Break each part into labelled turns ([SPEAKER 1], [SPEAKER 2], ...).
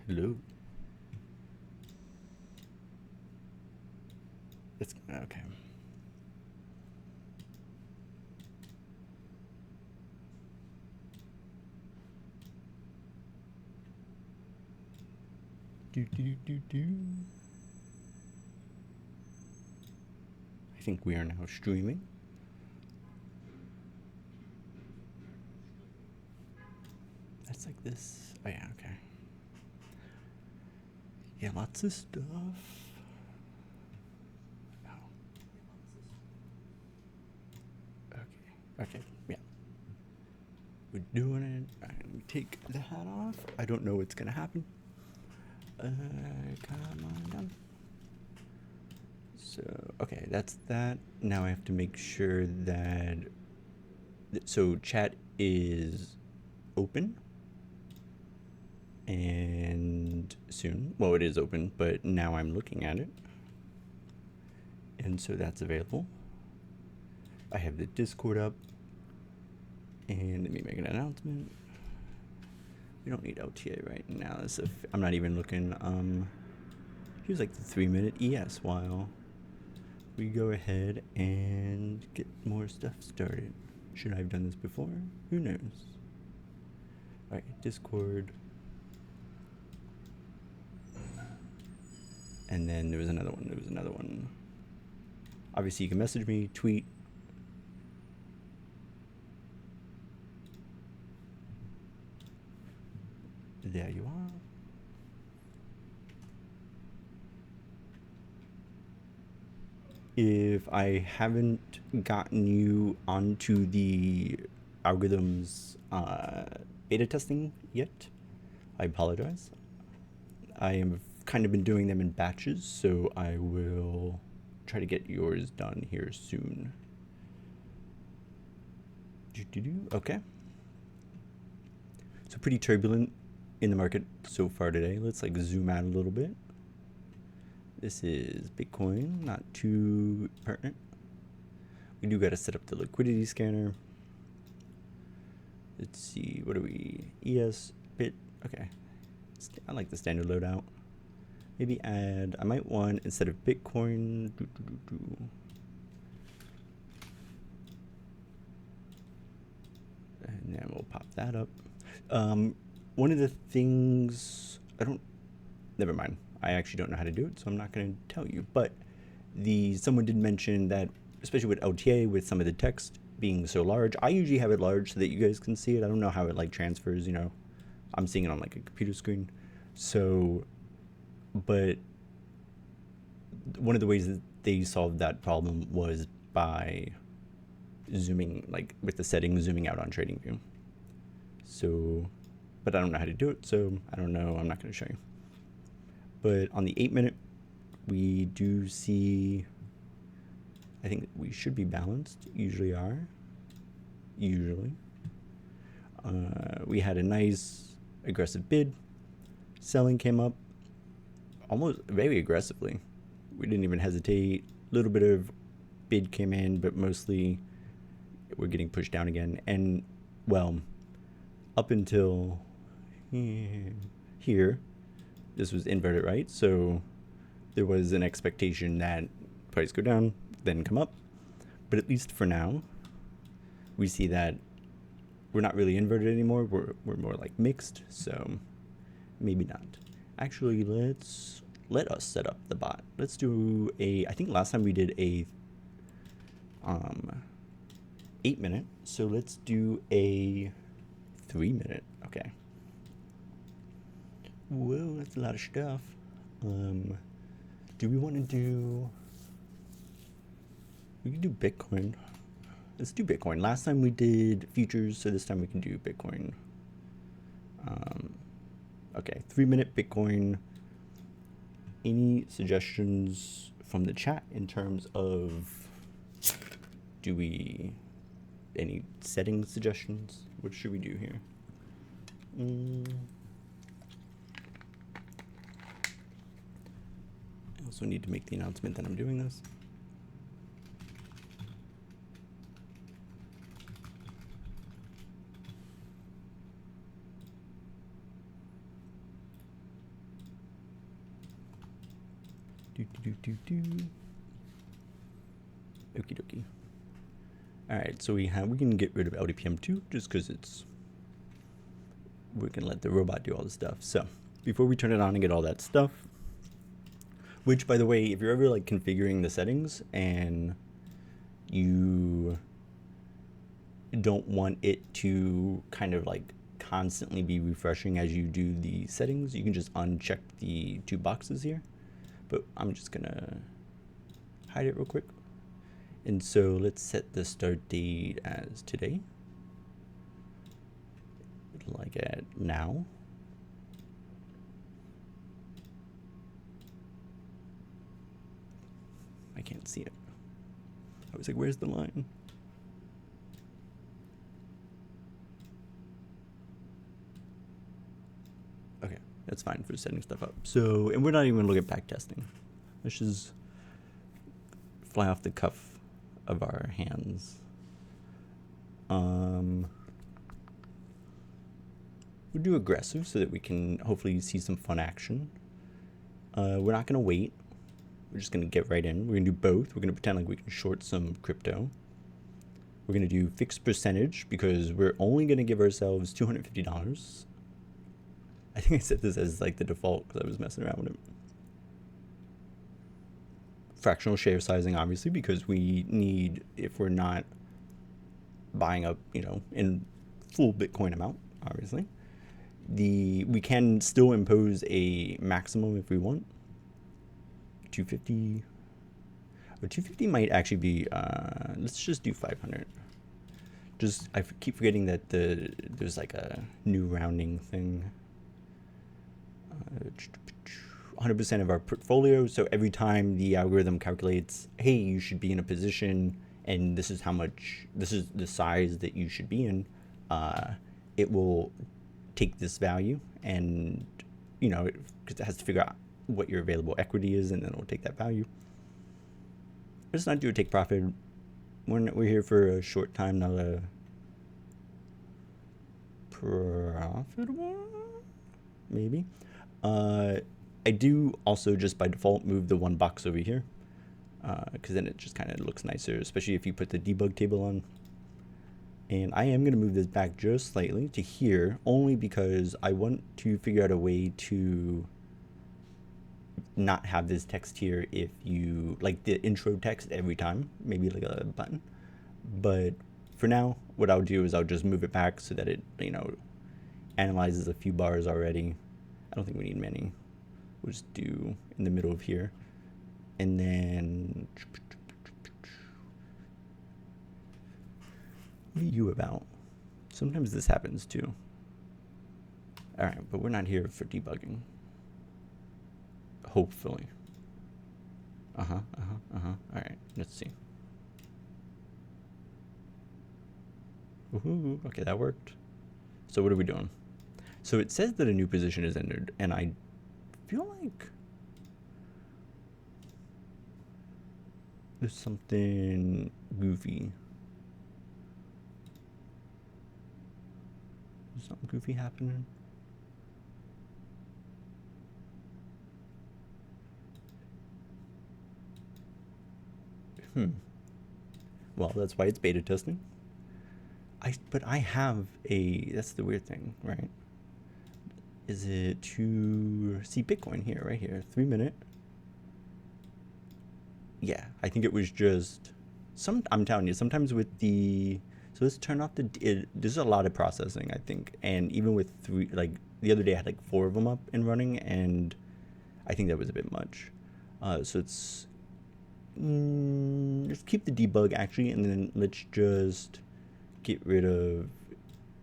[SPEAKER 1] Hello. It's okay. I think we are now streaming. That's like this. Oh yeah, okay. Yeah, lots of stuff. Oh. Okay. Okay. Yeah. We're doing it. Alright, let me take the hat off. I don't know what's gonna happen. Come on down. So, okay, that's that. Now I have to make sure that. So, chat is open. And soon. Well, it is open, but now I'm looking at it. And so that's available. I have the Discord up. And let me make an announcement. We don't need LTA right now. I'm not even looking. Here's like the 3-minute ES while we go ahead and get more stuff started. Should I have done this before? Who knows? Alright, Discord. And then there was another one. Obviously, you can message me, tweet. There you are. If I haven't gotten you onto the algorithms beta testing yet, I apologize. I have kind of been doing them in batches, so I will try to get yours done here soon. Okay. So pretty turbulent in the market so far today. Let's like zoom out a little bit. This is Bitcoin, not too pertinent. We do got to set up the liquidity scanner. Let's see, what are we? ES, bit, okay. I like the standard loadout. Maybe add, I might want, instead of Bitcoin, and then we'll pop that up. One of the things, never mind. I actually don't know how to do it, so I'm not going to tell you. But someone did mention that, especially with LTA, with some of the text being so large, I usually have it large so that you guys can see it. I don't know how it like transfers, you know. I'm seeing it on like a computer screen. So, but one of the ways that they solved that problem was by zooming, like with the settings, zooming out on TradingView. So, but I don't know how to do it, so I don't know. I'm not going to show you. But on the 8-minute, we do see, I think we should be balanced, usually are. Usually. We had a nice aggressive bid. Selling came up almost very aggressively. We didn't even hesitate. A little bit of bid came in, but mostly we're getting pushed down again. And, well, up until here, this was inverted, right? So there was an expectation that price go down, then come up. But at least for now, we see that we're not really inverted anymore. We're more like mixed, so maybe not. Actually, let us set up the bot. Let's do I think last time we did a 8-minute, so let's do a 3-minute. Okay. Whoa, that's a lot of stuff. Do we want to do... We can do Bitcoin. Let's do Bitcoin. Last time we did futures, so this time we can do Bitcoin. Okay, 3-minute Bitcoin. Any suggestions from the chat in terms of... Any setting suggestions? What should we do here? I also need to make the announcement that I'm doing this. Okie dokie. All right, so we can get rid of LDPM2 just because we can let the robot do all the stuff. So before we turn it on and get all that stuff, which by the way, if you're ever like configuring the settings and you don't want it to kind of like constantly be refreshing as you do the settings, you can just uncheck the two boxes here. But I'm just gonna hide it real quick. And so let's set the start date as today, like at now. I can't see it. I was like, where's the line? Okay, that's fine for setting stuff up. So, and we're not even gonna look at back testing. Let's just fly off the cuff of our hands. We'll do aggressive so that we can hopefully see some fun action. We're not gonna wait. We're just gonna get right in. We're gonna do both. We're gonna pretend like we can short some crypto. We're gonna do fixed percentage because we're only gonna give ourselves $250. I think I set this as like the default because I was messing around with it. Fractional share sizing, obviously, because we need, if we're not buying up, in full Bitcoin amount, obviously, we can still impose a maximum if we want. 250, or 250 might actually be, let's just do 500. I keep forgetting that there's like a new rounding thing. 100% of our portfolio, so every time the algorithm calculates, hey, you should be in a position and this is the size that you should be in, it will take this value and, because it has to figure out what your available equity is, and then it will take that value. Let's not do a take profit. We're here for a short time, not a profitable, maybe. I do also just by default move the one box over here, because then it just kind of looks nicer, especially if you put the debug table on. And I am going to move this back just slightly to here, only because I want to figure out a way to not have this text here if you like the intro text every time, maybe like a button. But for now, what I'll do is I'll just move it back so that it, analyzes a few bars already. I don't think we need many. We'll just do in the middle of here. And then what are you about? Sometimes this happens too. All right, but we're not here for debugging. Hopefully. All right, let's see. Woohoo, okay, that worked. So what are we doing? So it says that a new position is entered, and I feel like there's something goofy. Is something goofy happening? Well, that's why it's beta testing. But I have that's the weird thing, right? Is it to see Bitcoin here, right here, 3 minute? Yeah, I think it was just I'm telling you, sometimes with so let's turn off there's a lot of processing, I think. And even with the other day I had like 4 of them up and running, and I think that was a bit much. So let's keep the debug actually, and then let's just get rid of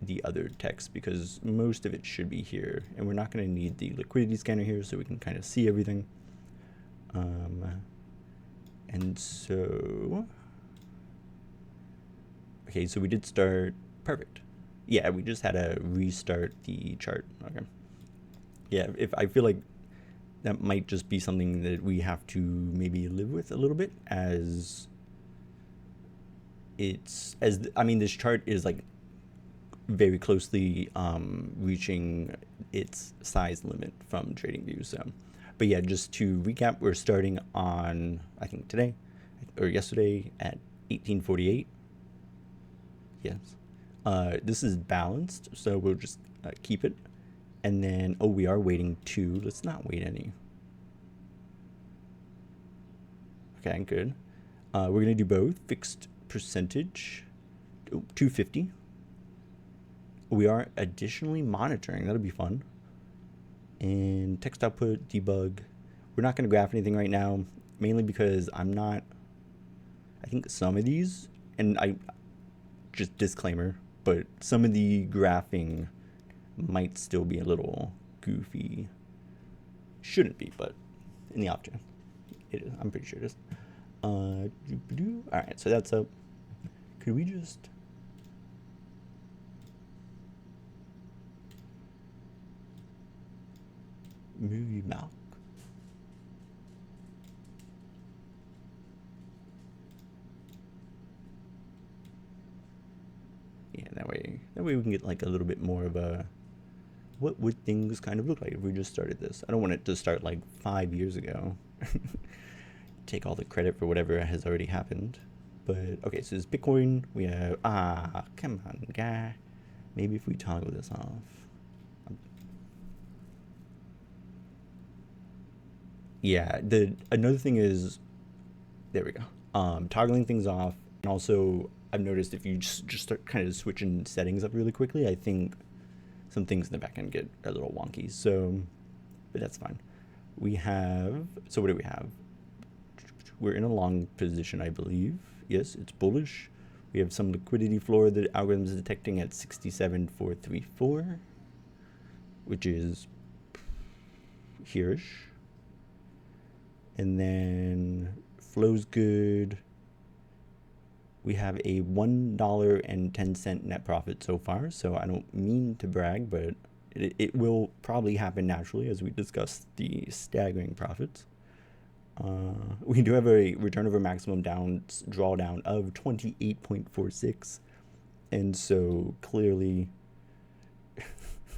[SPEAKER 1] the other text because most of it should be here, and we're not going to need the liquidity scanner here, so we can kind of see everything. And so, okay, so we did start. Perfect. Yeah, we just had to restart the chart. Okay. Yeah, if I feel like that might just be something that we have to maybe live with a little bit, this chart is like very closely reaching its size limit from TradingView. So, But yeah, just to recap, we're starting on, I think today or yesterday at 1848. Yes. This is balanced, so we'll just keep it. And then, oh, we are waiting 2. Let's not wait any. Okay, good. We're going to do both. Fixed percentage, 250. We are additionally monitoring. That'll be fun. And text output, debug. We're not going to graph anything right now, mainly because I'm not, I think some of these, and I, just disclaimer, but some of the graphing might still be a little goofy. Shouldn't be, but in the off chance, it is. I'm pretty sure it is. All right, so that's up. Could we just move mouse? Yeah, that way we can get like a little bit more of a, what would things kind of look like if we just started this? I don't want it to start like 5 years ago. Take all the credit for whatever has already happened. But okay, so this Bitcoin, we have, come on, guy. Maybe if we toggle this off. Yeah, another thing is, there we go. Toggling things off, and also I've noticed if you just start kind of switching settings up really quickly, I think some things in the back end get a little wonky. So, but that's fine. We have, so what do we have? We're in a long position, I believe. Yes, it's bullish. We have some liquidity floor that algorithm is detecting at 67,434, which is here-ish. And then flow's good. We have a $1.10 net profit so far, so I don't mean to brag, but it will probably happen naturally as we discuss the staggering profits. We do have a return over maximum drawdown of 28.46, and so clearly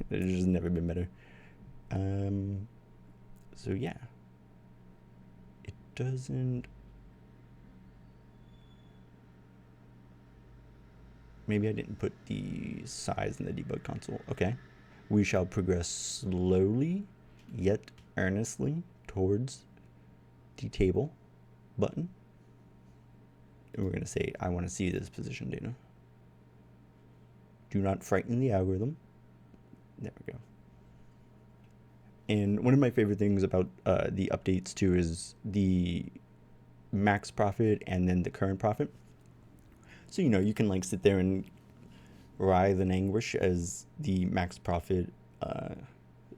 [SPEAKER 1] it's just never been better. So yeah, it doesn't. Maybe I didn't put the size in the debug console. Okay. We shall progress slowly, yet earnestly, towards the table button. And we're going to say, I want to see this position data. Do not frighten the algorithm. There we go. And one of my favorite things about the updates too is the max profit and then the current profit. So, you can like sit there and writhe in anguish as the max profit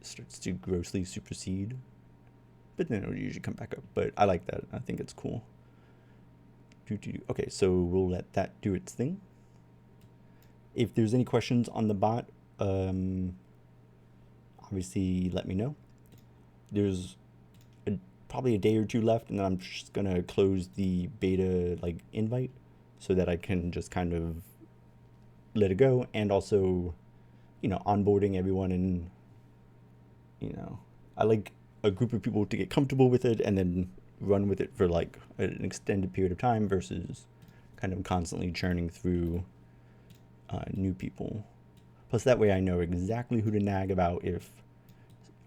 [SPEAKER 1] starts to grossly supersede. But then it'll usually come back up. But I like that. I think it's cool. Okay, so we'll let that do its thing. If there's any questions on the bot, obviously let me know. There's probably a day or two left, and then I'm just going to close the beta invite so that I can just kind of let it go, and also, onboarding everyone, and, I like a group of people to get comfortable with it and then run with it for like an extended period of time versus kind of constantly churning through new people. Plus that way I know exactly who to nag about if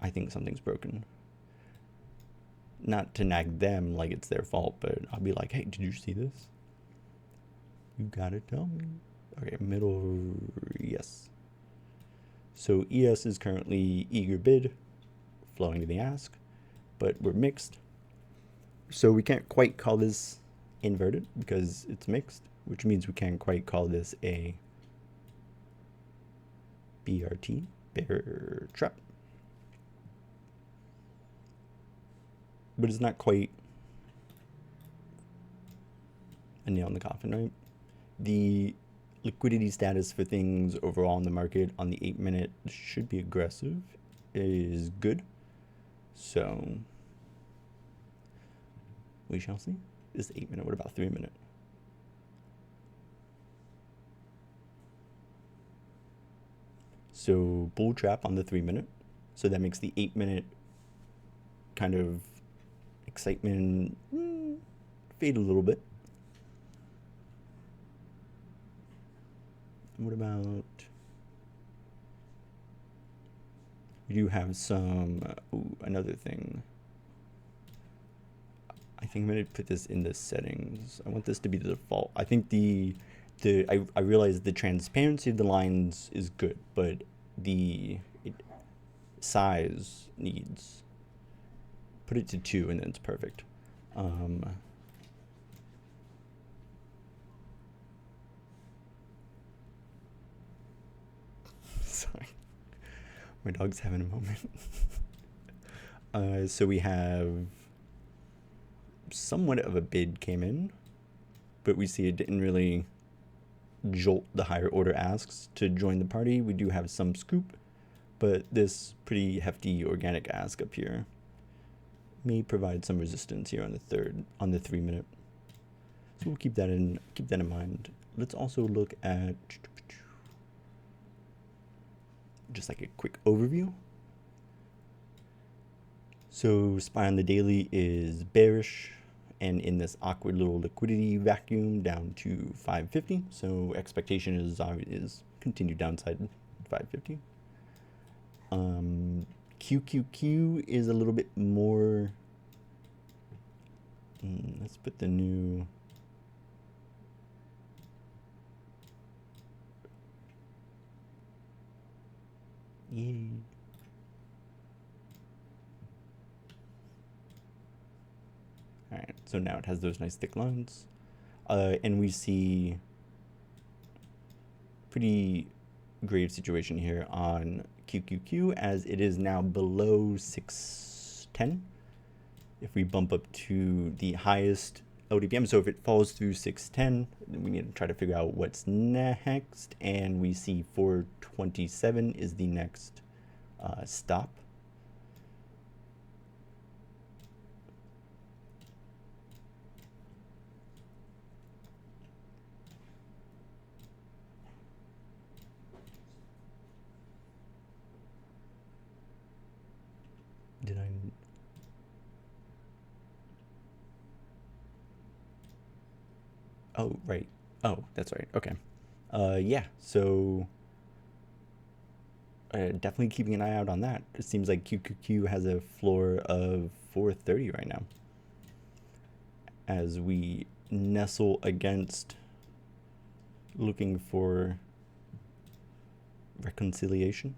[SPEAKER 1] I think something's broken. Not to nag them like it's their fault, but I'll be like, hey, did you see this? You gotta tell me. Okay, middle, yes. So ES is currently eager bid, flowing to the ask, but we're mixed. So we can't quite call this inverted because it's mixed, which means we can't quite call this a BRT, bear trap. But it's not quite a nail in the coffin, right? The liquidity status for things overall in the market on the 8-minute should be aggressive, is good. So we shall see. This 8-minute, what about 3-minute? So bull trap on the 3-minute. So that makes the 8-minute kind of excitement fade a little bit. What about, we do have some, another thing. I think I'm going to put this in the settings. I want this to be the default. I think I realize the transparency of the lines is good, but the size needs, put it to 2 and then it's perfect. Sorry, my dog's having a moment. So we have somewhat of a bid came in, but we see it didn't really jolt the higher order asks to join the party. We do have some scoop, but this pretty hefty organic ask up here may provide some resistance here on the 3 minute. So we'll keep that in mind. Let's also look at just like a quick overview. So SPY on the daily is bearish and in this awkward little liquidity vacuum down to 550. So expectation is continued downside 550. QQQ is a little bit more. Let's put the new. Yay. All right, so now it has those nice thick lines, and we see pretty grave situation here on QQQ as it is now below 610. If we bump up to the highest LDPM, so if it falls through 610, then we need to try to figure out what's next, and we see 427 is the next stop. Did I? Oh, right. Oh, that's right. Okay. Yeah, so definitely keeping an eye out on that. It seems like QQQ has a floor of 430 right now as we nestle against looking for reconciliation.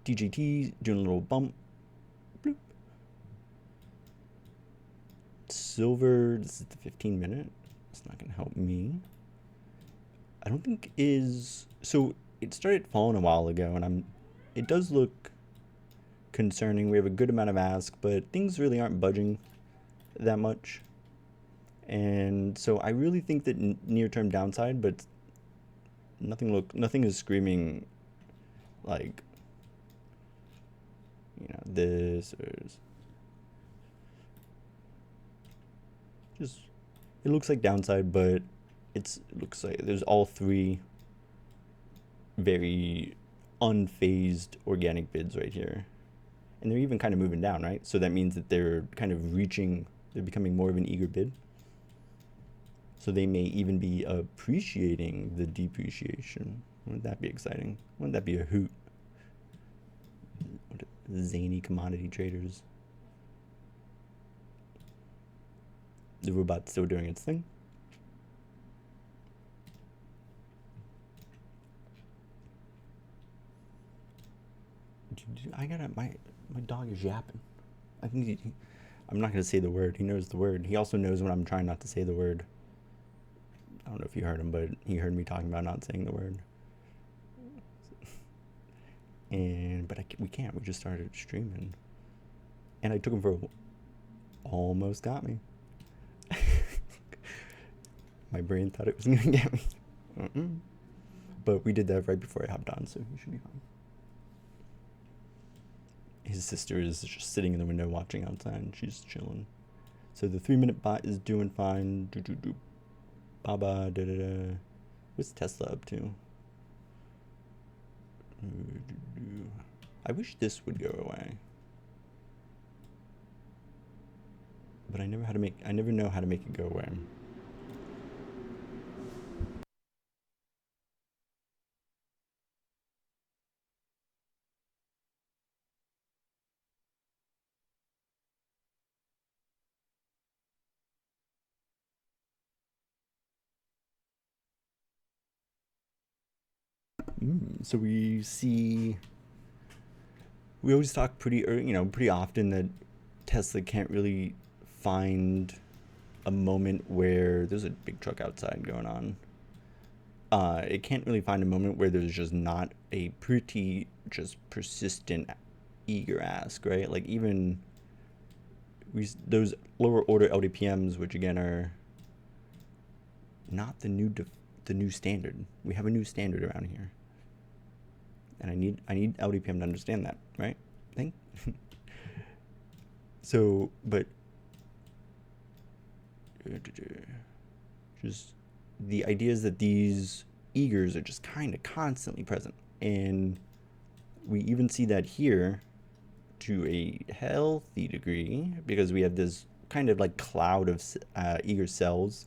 [SPEAKER 1] DGT doing a little bump. Bloop. Silver, this is the 15 minute. It's not going to help me. I don't think is, so it started falling a while ago and it does look concerning. We have a good amount of ask, but things really aren't budging that much. And so I really think that near-term downside, but nothing is screaming like, you know, this is just, it looks like downside, but it looks like there's all three very unfazed organic bids right here. And they're even kind of moving down, right? So that means that they're kind of they're becoming more of an eager bid. So they may even be appreciating the depreciation. Wouldn't that be exciting? Wouldn't that be a hoot? Zany commodity traders. The robot's still doing its thing. I gotta, my dog is yapping. I think I'm not gonna say the word. He knows the word. He also knows when I'm trying not to say the word. I don't know if you heard him, but he heard me talking about not saying the word. But we can't. We just started streaming, and I took him for almost got me. My brain thought it was gonna get me, but we did that right before I hopped on, so he should be fine. His sister is just sitting in the window watching outside, and she's chilling. So the 3 minute bot is doing fine. Baba da da da. What's Tesla up to? I wish this would go away. but I never know how to make it go away. So we always talk pretty often that Tesla can't really find a moment where there's a big truck outside going on. It can't really find a moment where there's just not a pretty just persistent eager ask, right? Like even those lower order LDPMs, which again are not the new standard. We have a new standard around here, and I need LDPM to understand that, right? Think. So, but just the idea is that these eagers are just kind of constantly present, and we even see that here to a healthy degree because we have this kind of like cloud of eager cells.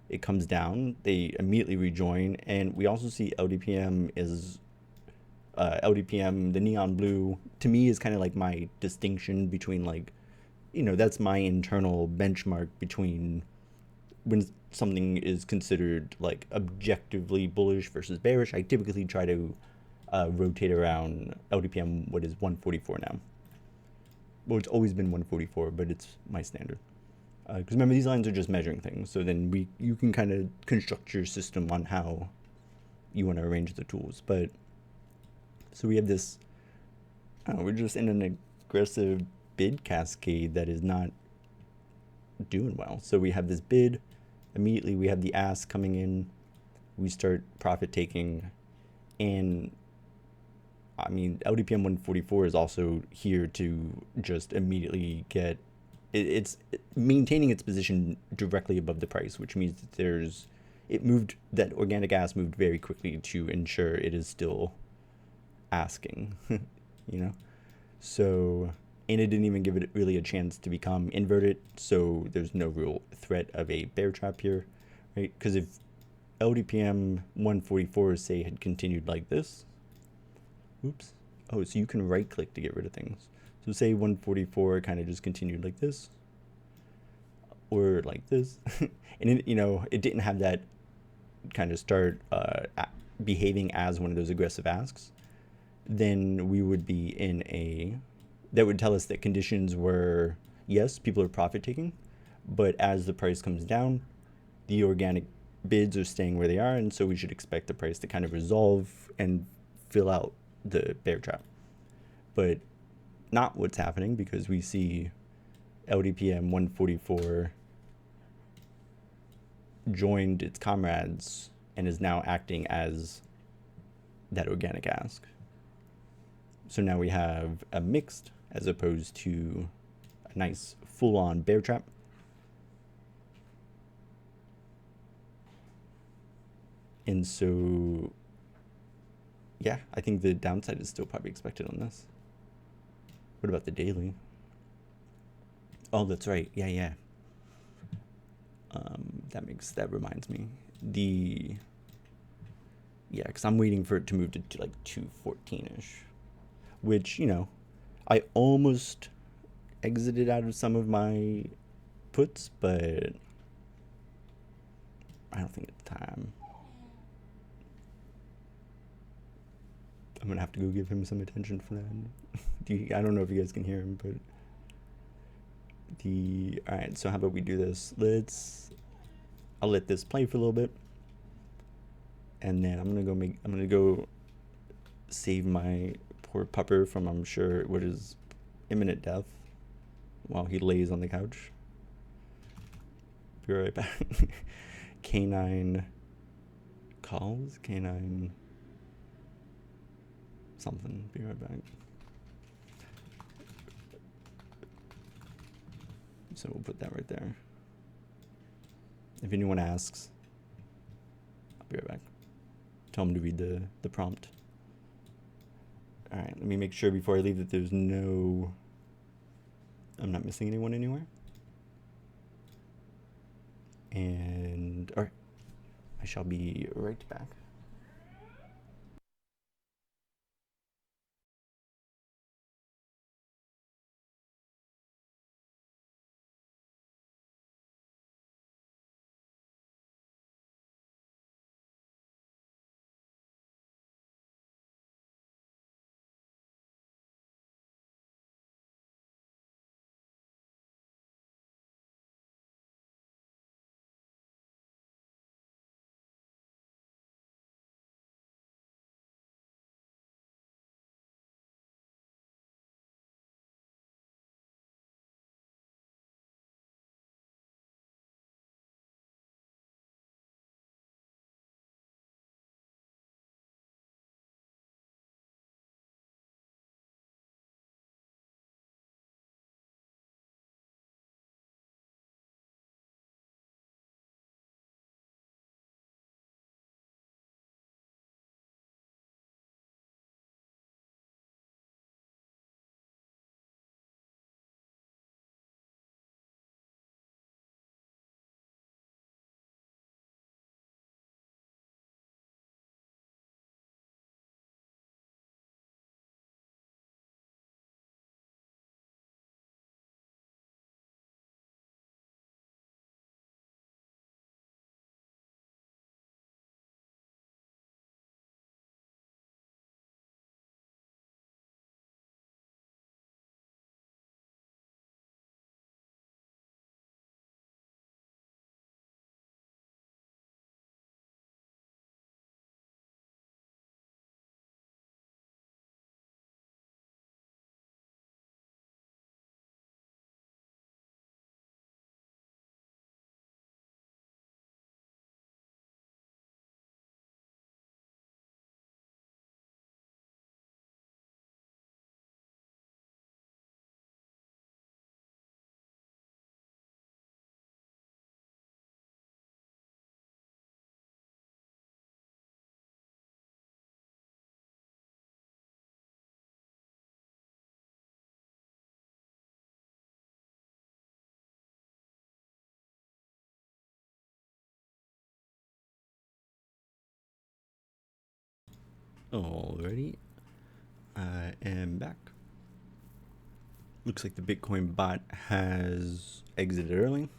[SPEAKER 1] It comes down, they immediately rejoin, and we also see LDPM is LDPM, the neon blue, to me is kind of like my distinction between like, that's my internal benchmark between when something is considered like objectively bullish versus bearish. I typically try to rotate around LDPM, what is 144 now. Well, it's always been 144, but it's my standard. Because remember, these lines are just measuring things. So then you can kind of construct your system on how you want to arrange the tools. But so we have this. We're just in an aggressive bid cascade that is not doing well. So we have this bid. Immediately we have the ask coming in. We start profit taking, and I mean, LDPM 144 is also here to just immediately get it's maintaining its position directly above the price, which means that that organic ask moved very quickly to ensure it is still asking, you know? So, and it didn't even give it really a chance to become inverted, so there's no real threat of a bear trap here, right? Because if LDPM 144, say, had continued like this, oops. Oh, so you can right click to get rid of things. So say 144 kind of just continued like this or like this. And it didn't have that kind of start behaving as one of those aggressive asks. Then we would be that would tell us that conditions were, yes, people are profit taking, but as the price comes down, the organic bids are staying where they are, and so we should expect the price to kind of resolve and fill out the bear trap. But not what's happening, because we see LDPM 144 joined its comrades and is now acting as that organic ask. So now we have a mixed as opposed to a nice full-on bear trap. And so, yeah, I think the downside is still probably expected on this. What about the daily? Oh, that's right. Yeah. That reminds me. Because I'm waiting for it to move to like 214-ish, which, I almost exited out of some of my puts, but I don't think it's time. I'm gonna have to go give him some attention for that. I don't know if you guys can hear him, but all right. So how about we do this? I'll let this play for a little bit, and then I'm gonna go save my poor pupper from, I'm sure, what is imminent death while he lays on the couch. Be right back. Canine calls. Canine something. Be right back. So we'll put that right there. If anyone asks, I'll be right back. Tell them to read the prompt. All right, let me make sure before I leave that I'm not missing anyone anywhere. And all right, I shall be right back. Alrighty, I am back. Looks like the Bitcoin bot has exited early.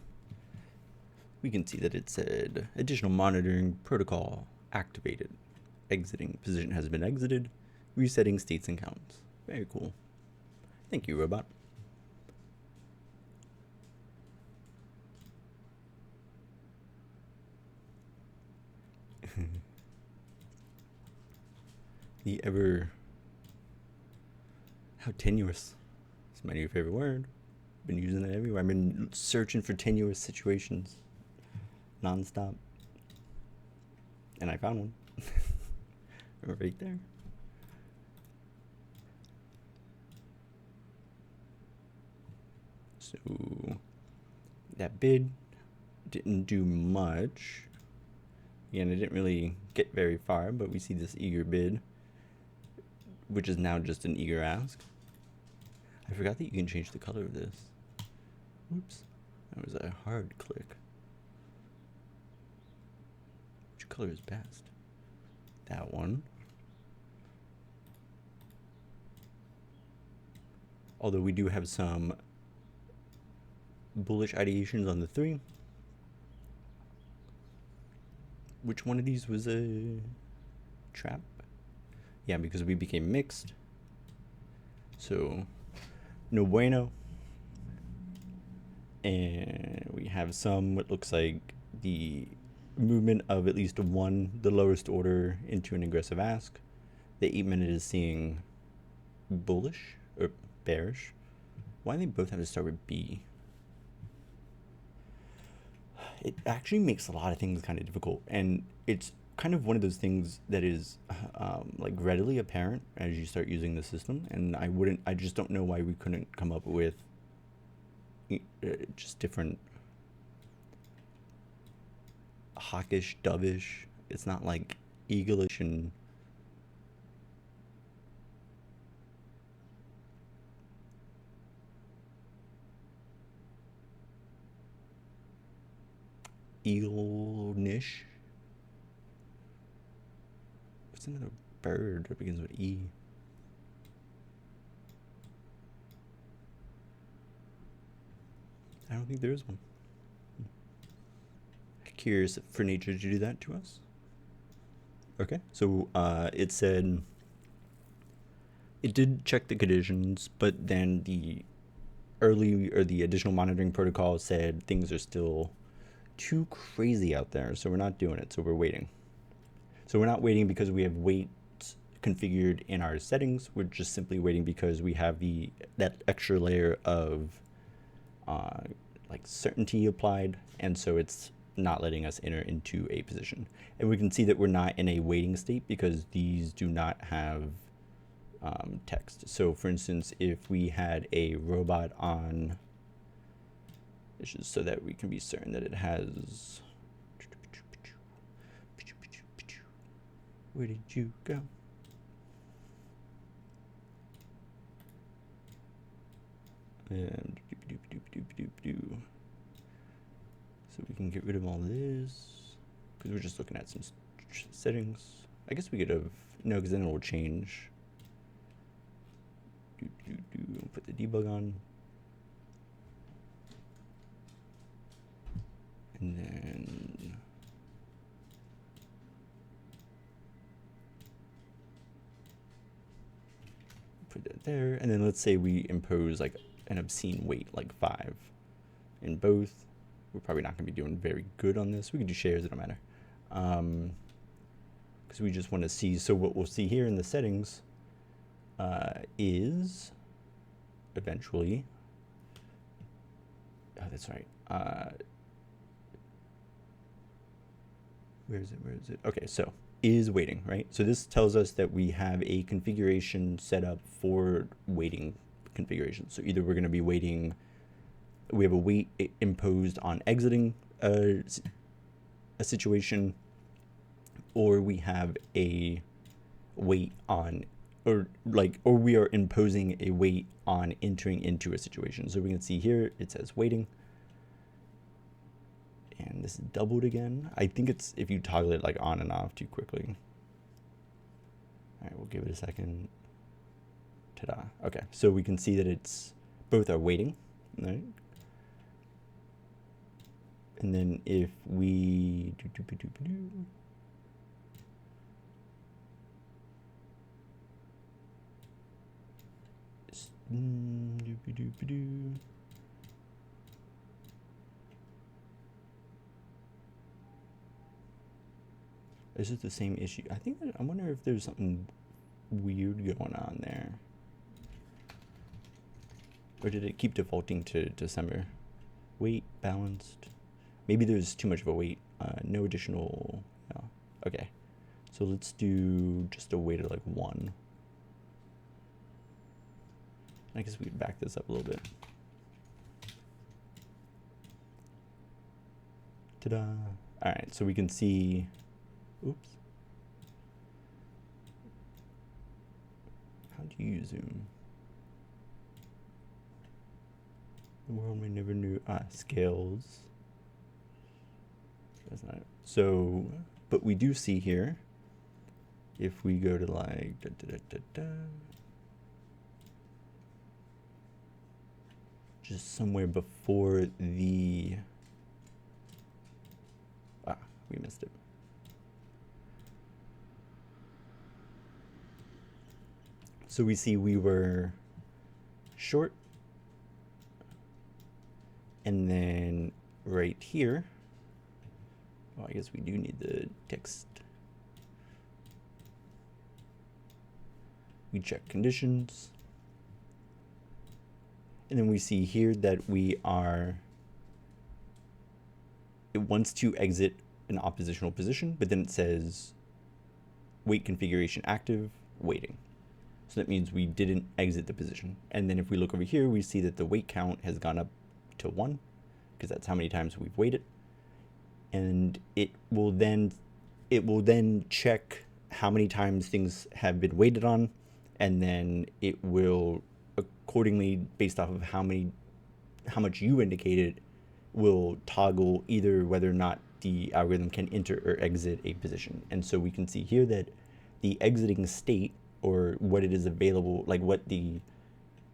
[SPEAKER 1] We can see that it said additional monitoring protocol activated. Exiting position has been exited. Resetting states and counts. Very cool. Thank you, robot. The ever... How tenuous. It's my new favorite word. Been using it everywhere. I've been searching for tenuous situations. Non-stop. And I found one. Right there. So that bid didn't do much. Again, it didn't really get very far, but we see this eager bid, which is now just an eager ask. I forgot that you can change the color of this. Oops, that was a hard click. Which color is best? That one. Although we do have some bullish ideations on the 3. Which one of these was a trap? Yeah, because we became mixed. So, no bueno. And we have some, what looks like the movement of at least one, the lowest order, into an aggressive ask. The 8-minute is seeing bullish or bearish. Why do they both have to start with B? It actually makes a lot of things kind of difficult, and it's kind of one of those things that is like readily apparent as you start using the system. And I just don't know why we couldn't come up with just different hawkish, dovish. It's not like eaglish and eel-nish. What's another bird that begins with E? I don't think there is one. Curious for nature to do that to us. Okay, so it said it did check the conditions, but then the additional monitoring protocol said things are still too crazy out there, so we're not doing it. So we're waiting. So we're not waiting because we have wait configured in our settings. We're just simply waiting because we have that extra layer of like certainty applied, and so it's not letting us enter into a position. And we can see that we're not in a waiting state because these do not have text. So for instance, if we had a robot on, this is so that we can be certain that it has, where did you go? And so we can get rid of all this because we're just looking at some settings. I guess we could have, no, because then it will change. Put the debug on. And then put that there. And then let's say we impose like an obscene weight, like 5 in both. We're probably not going to be doing very good on this. We can do shares, it don't matter. Because we just want to see. So what we'll see here in the settings is eventually, oh, that's right. Where is it? Okay, so is waiting, right? So this tells us that we have a configuration set up for waiting configuration. So either we're going to be waiting, we have a wait imposed on exiting a situation, or we have a wait on, or we are imposing a wait on entering into a situation. So we can see here it says waiting, and this is doubled again. I think it's if you toggle it like on and off too quickly. All right, we'll give it a second. Ta-da. Okay, so we can see that it's both are waiting, right? And then if we this is the same issue. I think that, I wonder if there's something weird going on there. Or did it keep defaulting to December? Weight balanced. Maybe there's too much of a weight. No additional. No. Okay. So let's do just a weight of like 1. I guess we could back this up a little bit. Ta-da. All right, so we can see, oops. How do you zoom? The world we never knew. Scales. That's not it. So, but we do see here, if we go to like, just somewhere before the, we missed it. So we see we were short, and then right here, well, I guess we do need the text. We check conditions, and then we see here that we are, it wants to exit an oppositional position, but then it says wait configuration active, waiting. So that means we didn't exit the position. And then if we look over here, we see that the wait count has gone up to 1, because that's how many times we've waited. And it will then check how many times things have been waited on, and then it will accordingly, based off of how much you indicated, will toggle either whether or not the algorithm can enter or exit a position. And so we can see here that the exiting state, or what it is available, like what the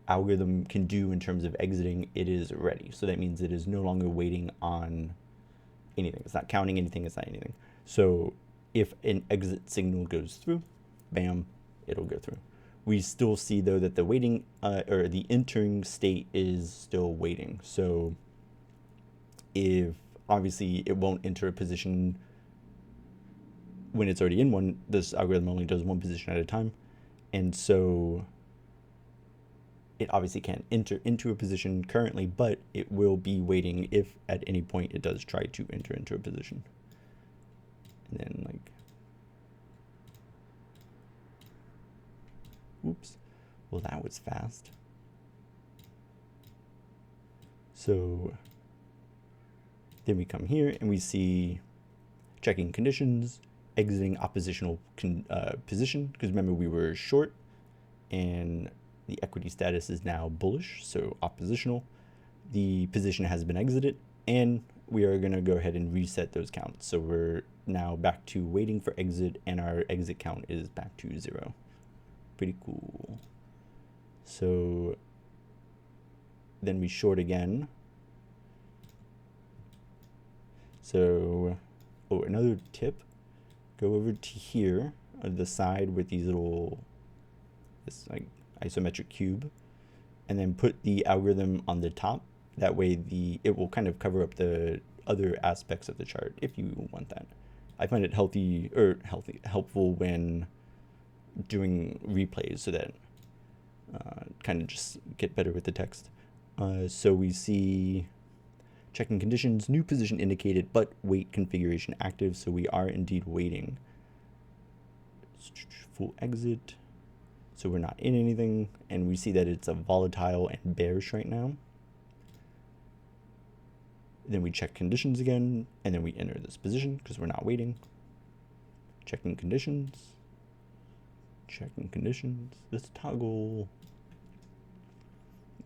[SPEAKER 1] algorithm can do in terms of exiting, it is ready. So that means it is no longer waiting on anything. It's not counting anything, it's not anything. So if an exit signal goes through, bam, it'll go through. We still see though that the waiting or the entering state is still waiting. So if obviously it won't enter a position when it's already in one, this algorithm only does one position at a time. And so it obviously can't enter into a position currently, but it will be waiting if at any point it does try to enter into a position. And then like, oops, well that was fast. So then we come here and we see checking conditions, exiting oppositional position, because remember we were short and the equity status is now bullish, so oppositional. The position has been exited, and we are going to go ahead and reset those counts. So we're now back to waiting for exit, and our exit count is back to 0. Pretty cool. So then we short again. So, oh, another tip, go over to here on the side with these little, this like isometric cube, and then put the algorithm on the top. That way it will kind of cover up the other aspects of the chart if you want that. I find it helpful when doing replays, so that kind of just get better with the text. So we see checking conditions, new position indicated, but wait configuration active. So we are indeed waiting. Full exit. So we're not in anything, and we see that it's a volatile and bearish right now. Then we check conditions again, and then we enter this position because we're not waiting. Checking conditions. Checking conditions. This toggle.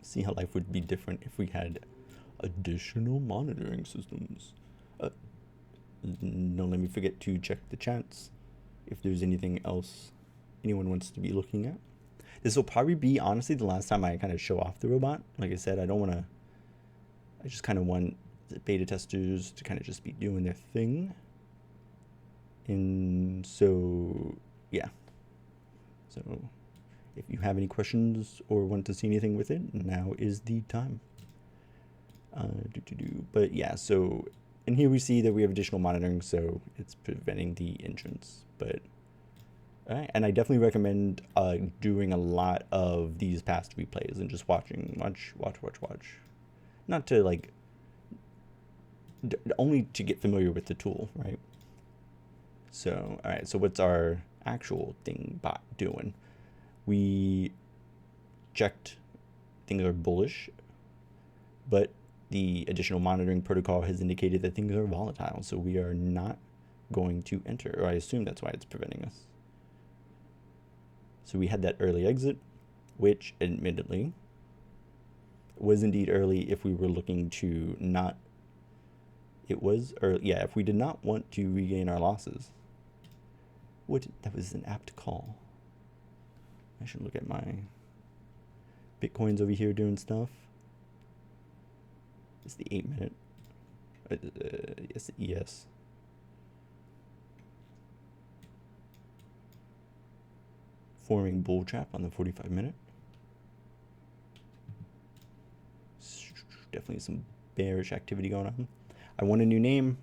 [SPEAKER 1] See how life would be different if we had additional monitoring systems. Don't let me forget to check the chats if there's anything else anyone wants to be looking at. This will probably be, honestly, the last time I kind of show off the robot. Like I said, I just kind of want the beta testers to kind of just be doing their thing. And so, yeah. So if you have any questions or want to see anything with it, now is the time. But yeah, so, and here we see that we have additional monitoring, so it's preventing the entrance. But all right, and I definitely recommend doing a lot of these past replays and just watch. Not to like, only to get familiar with the tool, right? So, all right, so what's our actual thing bot doing? We checked things are bullish, but the additional monitoring protocol has indicated that things are volatile, so we are not going to enter, or I assume that's why it's preventing us. So we had that early exit, which admittedly was indeed early if we were looking to not, it was early, yeah, if we did not want to regain our losses. That was an apt call. I should look at my Bitcoins over here doing stuff. It's the 8-minute. Yes, ES. Forming bull trap on the 45-minute. Definitely some bearish activity going on. I want a new name.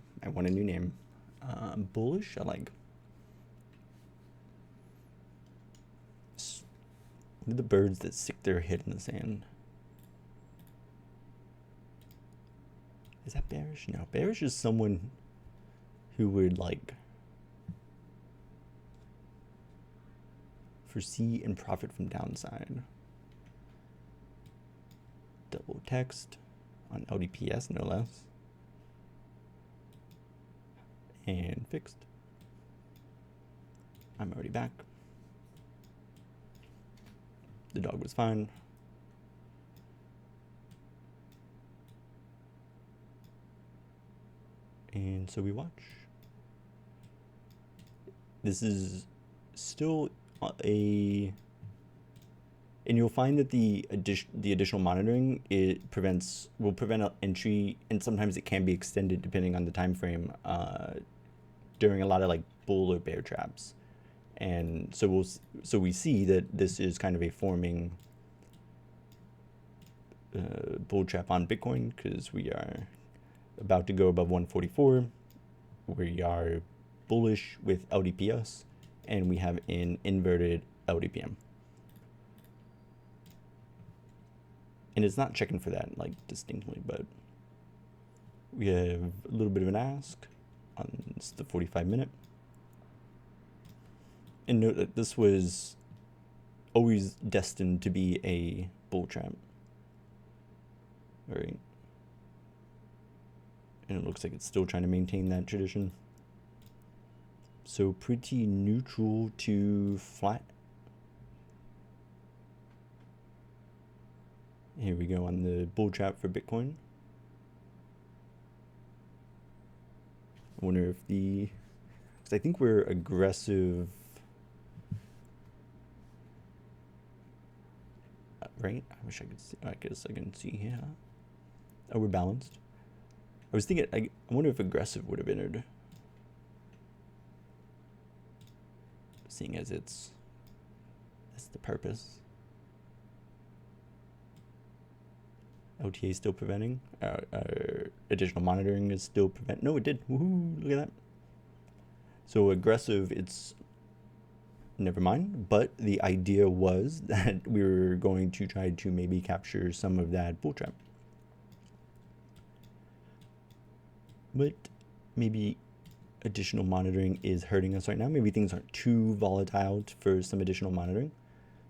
[SPEAKER 1] Bullish, I like. What are the birds that stick their head in the sand? Is that bearish? No, bearish is someone who would like foresee and profit from downside. Double text on LDPS, no less. And fixed. I'm already back. The dog was fine. And so we watch. This is still and you'll find that the additional monitoring will prevent an entry, and sometimes it can be extended depending on the time frame during a lot of like bull or bear traps. And so we see that this is kind of a forming bull trap on Bitcoin, because we are about to go above 144. We are bullish with LDPS, and we have an inverted LDPM. And it's not checking for that like distinctly, but we have a little bit of an ask on the 45-minute. And note that this was always destined to be a bull trap. All right. And it looks like it's still trying to maintain that tradition. So pretty neutral to flat. Here we go on the bull trap for Bitcoin. I wonder if because I think we're aggressive, right? I wish I could see, I guess I can see here. Oh, we're balanced. I was thinking, I wonder if aggressive would have entered. Seeing as that's the purpose. OTA is still preventing. Additional monitoring is still prevent. No, it did. Woohoo! Look at that. So aggressive, it's never mind. But the idea was that we were going to try to maybe capture some of that bull trap. But maybe additional monitoring is hurting us right now. Maybe things aren't too volatile for some additional monitoring.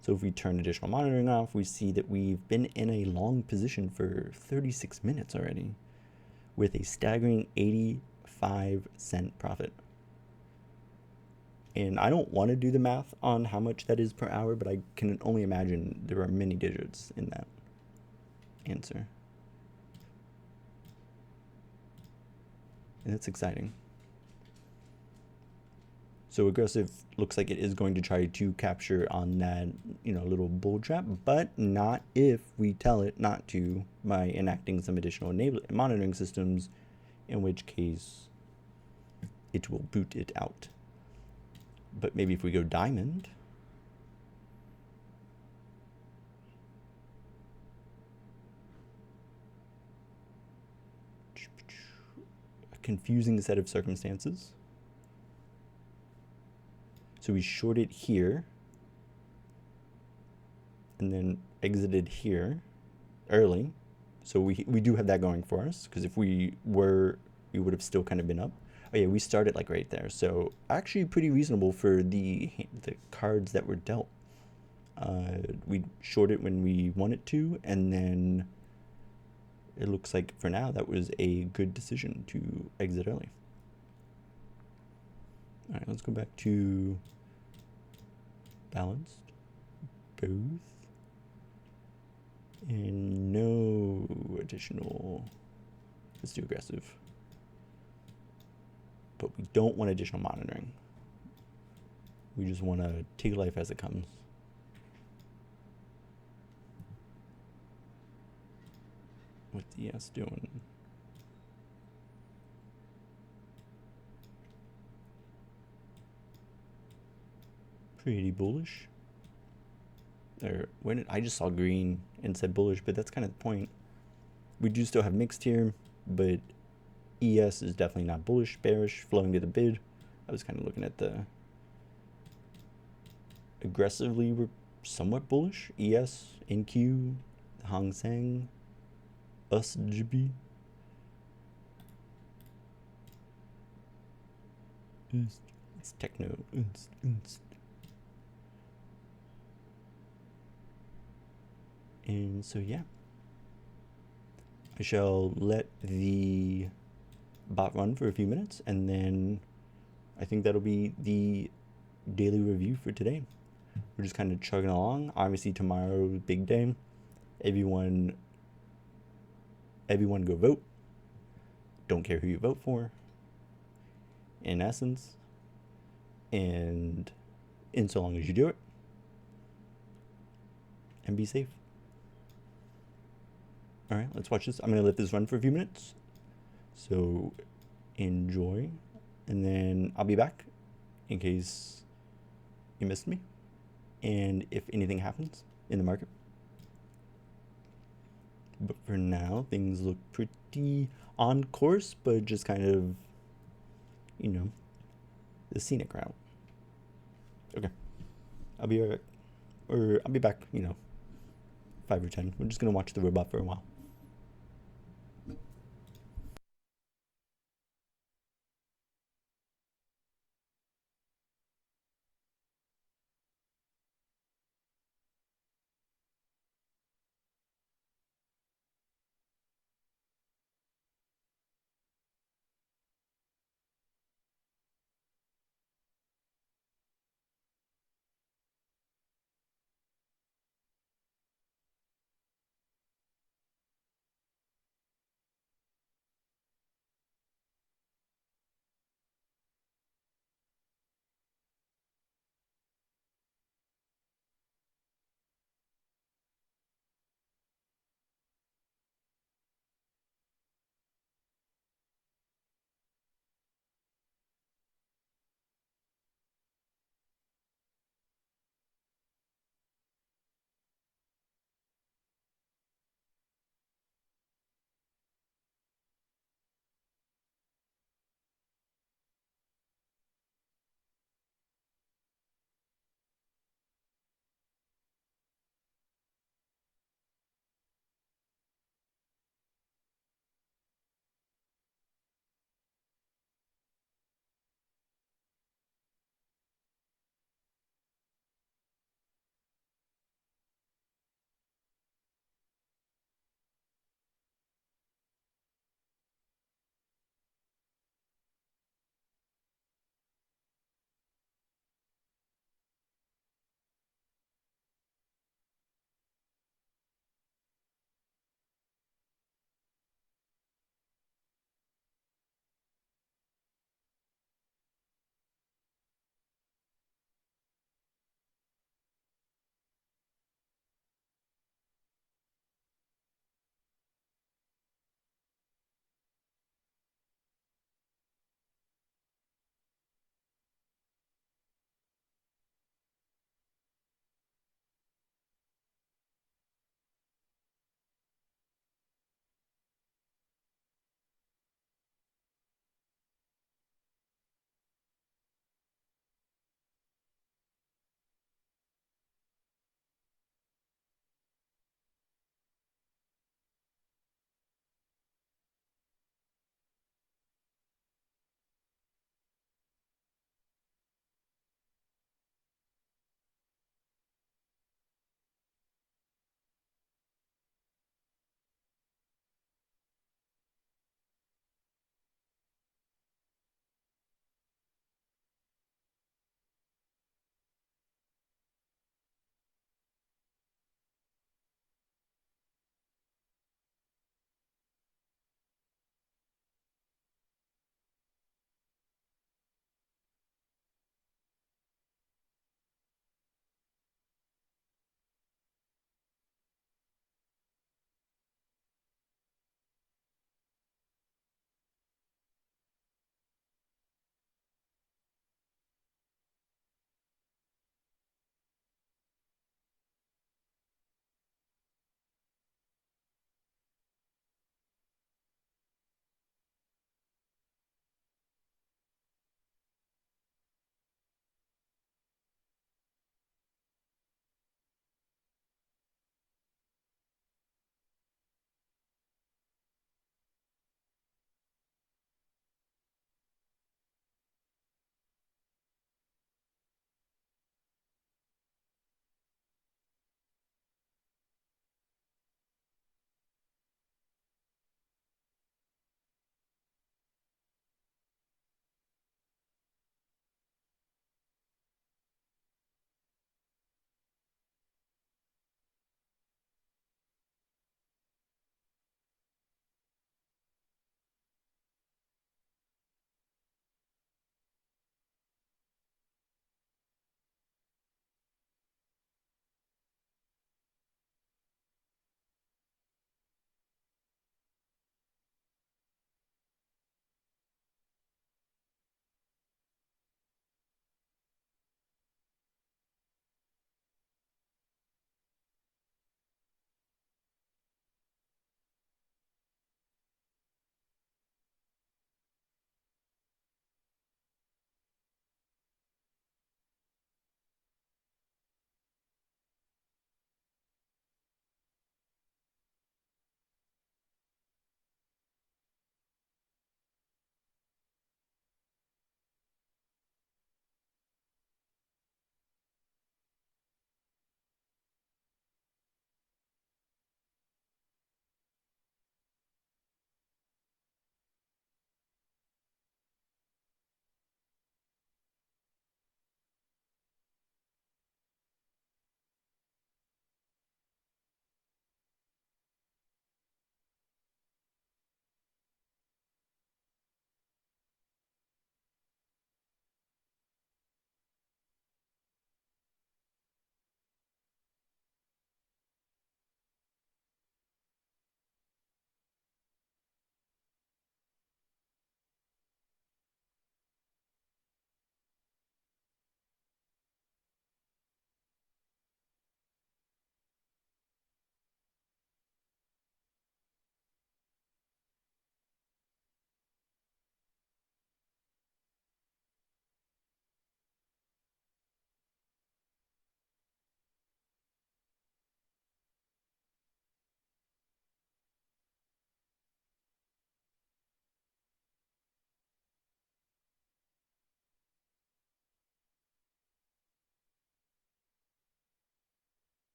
[SPEAKER 1] So if we turn additional monitoring off, we see that we've been in a long position for 36 minutes already, with a staggering 85-cent profit. And I don't want to do the math on how much that is per hour, but I can only imagine there are many digits in that answer. And that's exciting. So aggressive looks like it is going to try to capture on that, little bull trap, but not if we tell it not to by enacting some additional monitoring systems, in which case it will boot it out. But maybe if we go diamond, a confusing set of circumstances. So we shorted here and then exited here early. So we do have that going for us, because if we would have still kind of been up. Oh yeah, we started like right there. So actually pretty reasonable for the cards that were dealt. We shorted when we wanted to, and then it looks like for now that was a good decision to exit early. All right, let's go back to balanced, both, and no additional. Let's do aggressive, but we don't want additional monitoring. We just want to take life as it comes. What's the ES doing? Pretty bullish. I just saw green and said bullish, but that's kind of the point. We do still have mixed here, but ES is definitely not bullish, bearish, flowing to the bid. I was kind of looking at the aggressively, we're somewhat bullish. ES, NQ, Hang Seng, USGB. It's techno. And so, yeah, I shall let the bot run for a few minutes, and then I think that'll be the daily review for today. We're just kind of chugging along. Obviously, tomorrow, big day. Everyone go vote. Don't care who you vote for. in essence. And in so long as you do it, and be safe. All right, let's watch this. I'm going to let this run for a few minutes. So enjoy. And then I'll be back in case you missed me. And if anything happens in the market. But for now, things look pretty on course, but just kind of, you know, the scenic route. Okay, I'll be right, or I'll be back, 5 or 10. We're just gonna watch the robot for a while.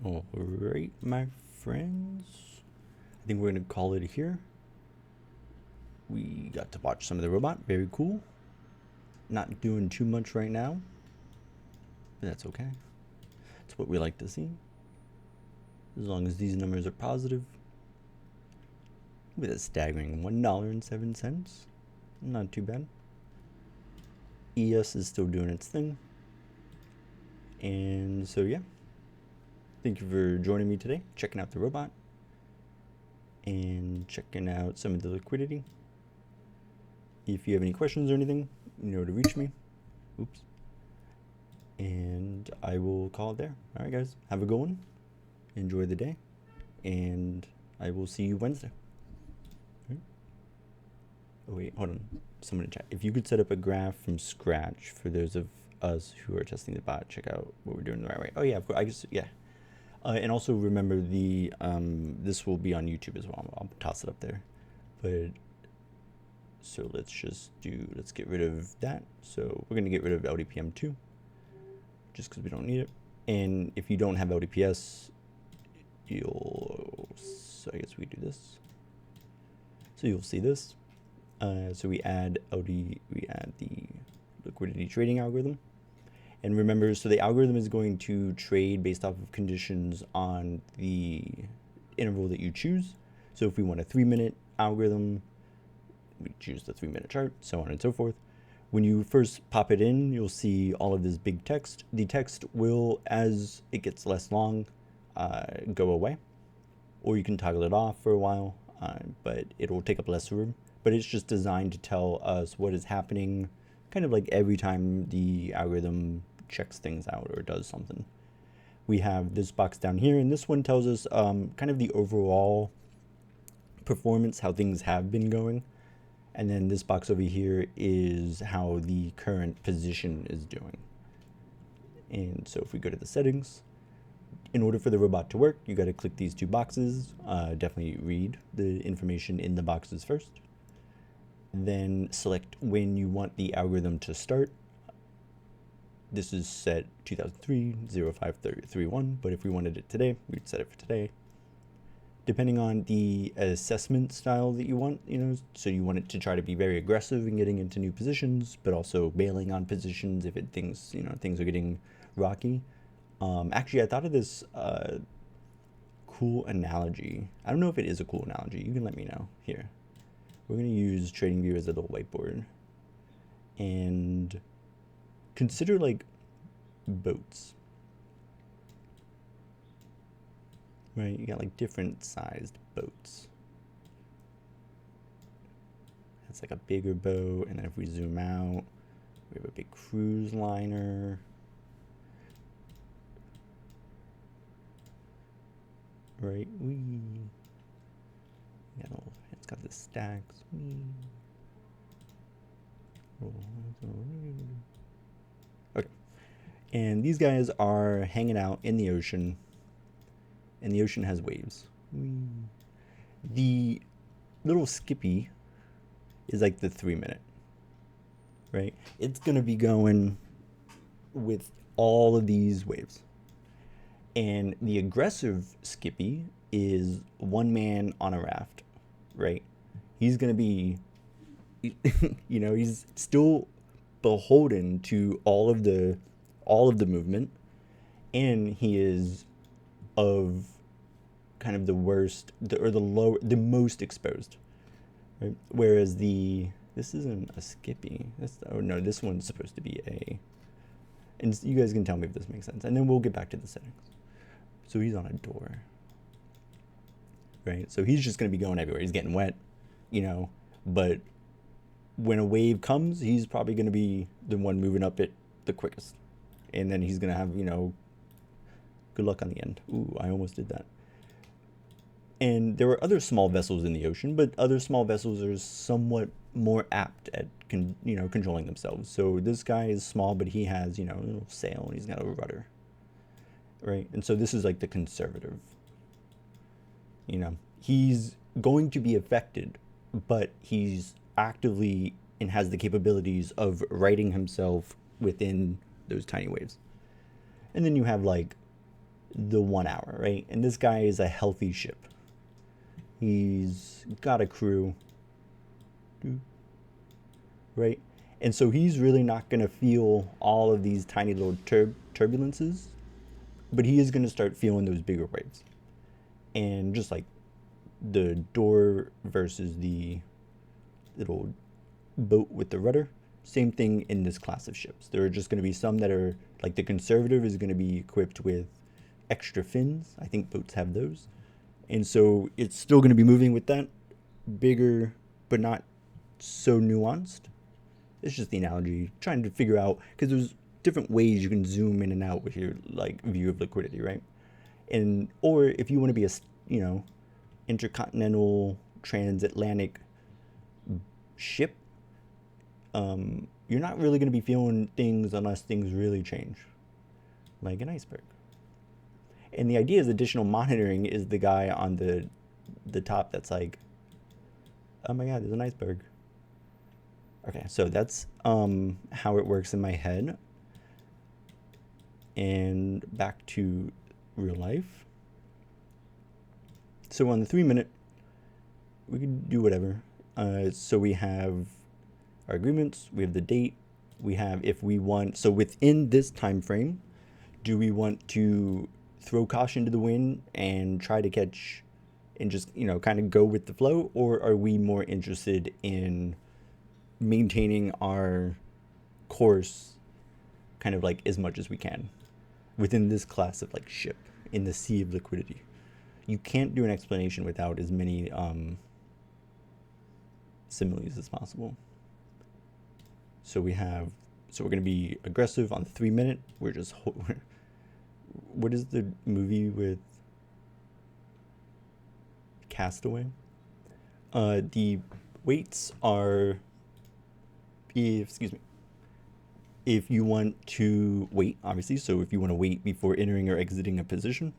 [SPEAKER 1] All right, my friends. I think we're going to call it here. We got to watch some of the robot. Very cool. Not doing too much right now, but that's okay. It's what we like to see. As long as these numbers are positive. With a staggering $1.07. Not too bad. ES is still doing its thing. And so, yeah. Thank you for joining me today, checking out the robot, and checking out some of the liquidity. If you have any questions or anything, you know where to reach me. Oops. And I will call it there. All right, guys. Have a good one. Enjoy the day. And I will see you Wednesday. Right. Oh, wait. Hold on. Someone in chat. If you could set up a graph from scratch for those of us who are testing the bot, check out what we're doing the right way. Oh, yeah. Of course. I guess, yeah. And also remember this will be on YouTube as well. I'll toss it up there. But so let's get rid of that. So we're going to get rid of LDPM2 just because we don't need it. And if you don't have LDPS, so I guess we do this. So you'll see this. So we add the liquidity trading algorithm. And remember, so the algorithm is going to trade based off of conditions on the interval that you choose. So if we want a 3-minute algorithm, we choose the 3-minute chart, so on and so forth. When you first pop it in, you'll see all of this big text. The text will, as it gets less long, go away. Or you can toggle it off for a while, but it will take up less room. But it's just designed to tell us what is happening kind of like every time the algorithm checks things out or does something. We have this box down here, and this one tells us kind of the overall performance, how things have been going. And then this box over here is how the current position is doing. And so if we go to the settings, in order for the robot to work, you got to click these two boxes. Definitely read the information in the boxes first. Then select when you want the algorithm to start. This is set 2003 0531, but if we wanted it today, we'd set it for today. Depending on the assessment style that you want, so you want it to try to be very aggressive in getting into new positions, but also bailing on positions if things are getting rocky. Actually, I thought of this cool analogy. I don't know if it is a cool analogy. You can let me know here. We're going to use TradingView as a little whiteboard. And consider like boats. Right? You got like different sized boats. That's like a bigger boat. And then if we zoom out, we have a big cruise liner. Right? It's got the stacks. Okay. And these guys are hanging out in the ocean. And the ocean has waves. The little Skippy is like the 3-minute. Right? It's going to be going with all of these waves. And the aggressive Skippy is one man on a raft, right? He's going to be, he's still beholden to all of the movement, and he is of kind of the worst, the most exposed, right? Whereas this isn't a Skippy. This one's supposed to be and you guys can tell me if this makes sense, and then we'll get back to the settings. So he's on a door, right? So he's just going to be going everywhere. He's getting wet, but when a wave comes, he's probably going to be the one moving up it the quickest. And then he's going to have, good luck on the end. Ooh, I almost did that. And there are other small vessels in the ocean, but other small vessels are somewhat more apt at, controlling themselves. So this guy is small, but he has, a little sail and he's got a rudder. Right? And so this is like the conservative. He's going to be affected, but he's actively and has the capabilities of righting himself within those tiny waves. And then you have like the 1 hour, right? And this guy is a healthy ship. He's got a crew, right? And so he's really not going to feel all of these tiny little turbulences, but he is going to start feeling those bigger waves. And just like the door versus the little boat with the rudder, same thing in this class of ships. There are just going to be some that are like the Conservative is going to be equipped with extra fins. I think boats have those. And so it's still going to be moving with that, bigger, but not so nuanced. It's just the analogy, trying to figure out, because there's different ways you can zoom in and out with your like view of liquidity, right? And or if you want to be a, you know, intercontinental transatlantic ship, you're not really going to be feeling things unless things really change, like an iceberg. And the idea is additional monitoring is the guy on the top that's like, oh my god, there's an iceberg. Okay, so that's how it works in my head. And back to real life. So on the 3 minute, we can do whatever. So we have our agreements, we have the date, we have if we want, so within this time frame, do we want to throw caution to the wind and try to catch and just, you know, kind of go with the flow, or are we more interested in maintaining our course kind of like as much as we can within this class of like ship in the sea of liquidity? You can't do an explanation without as many similes as possible. So we're going to be aggressive on the 3 minute. We're just what is the movie with Castaway? The weights are, excuse me, if you want to wait, obviously, so if you want to wait before entering or exiting a position,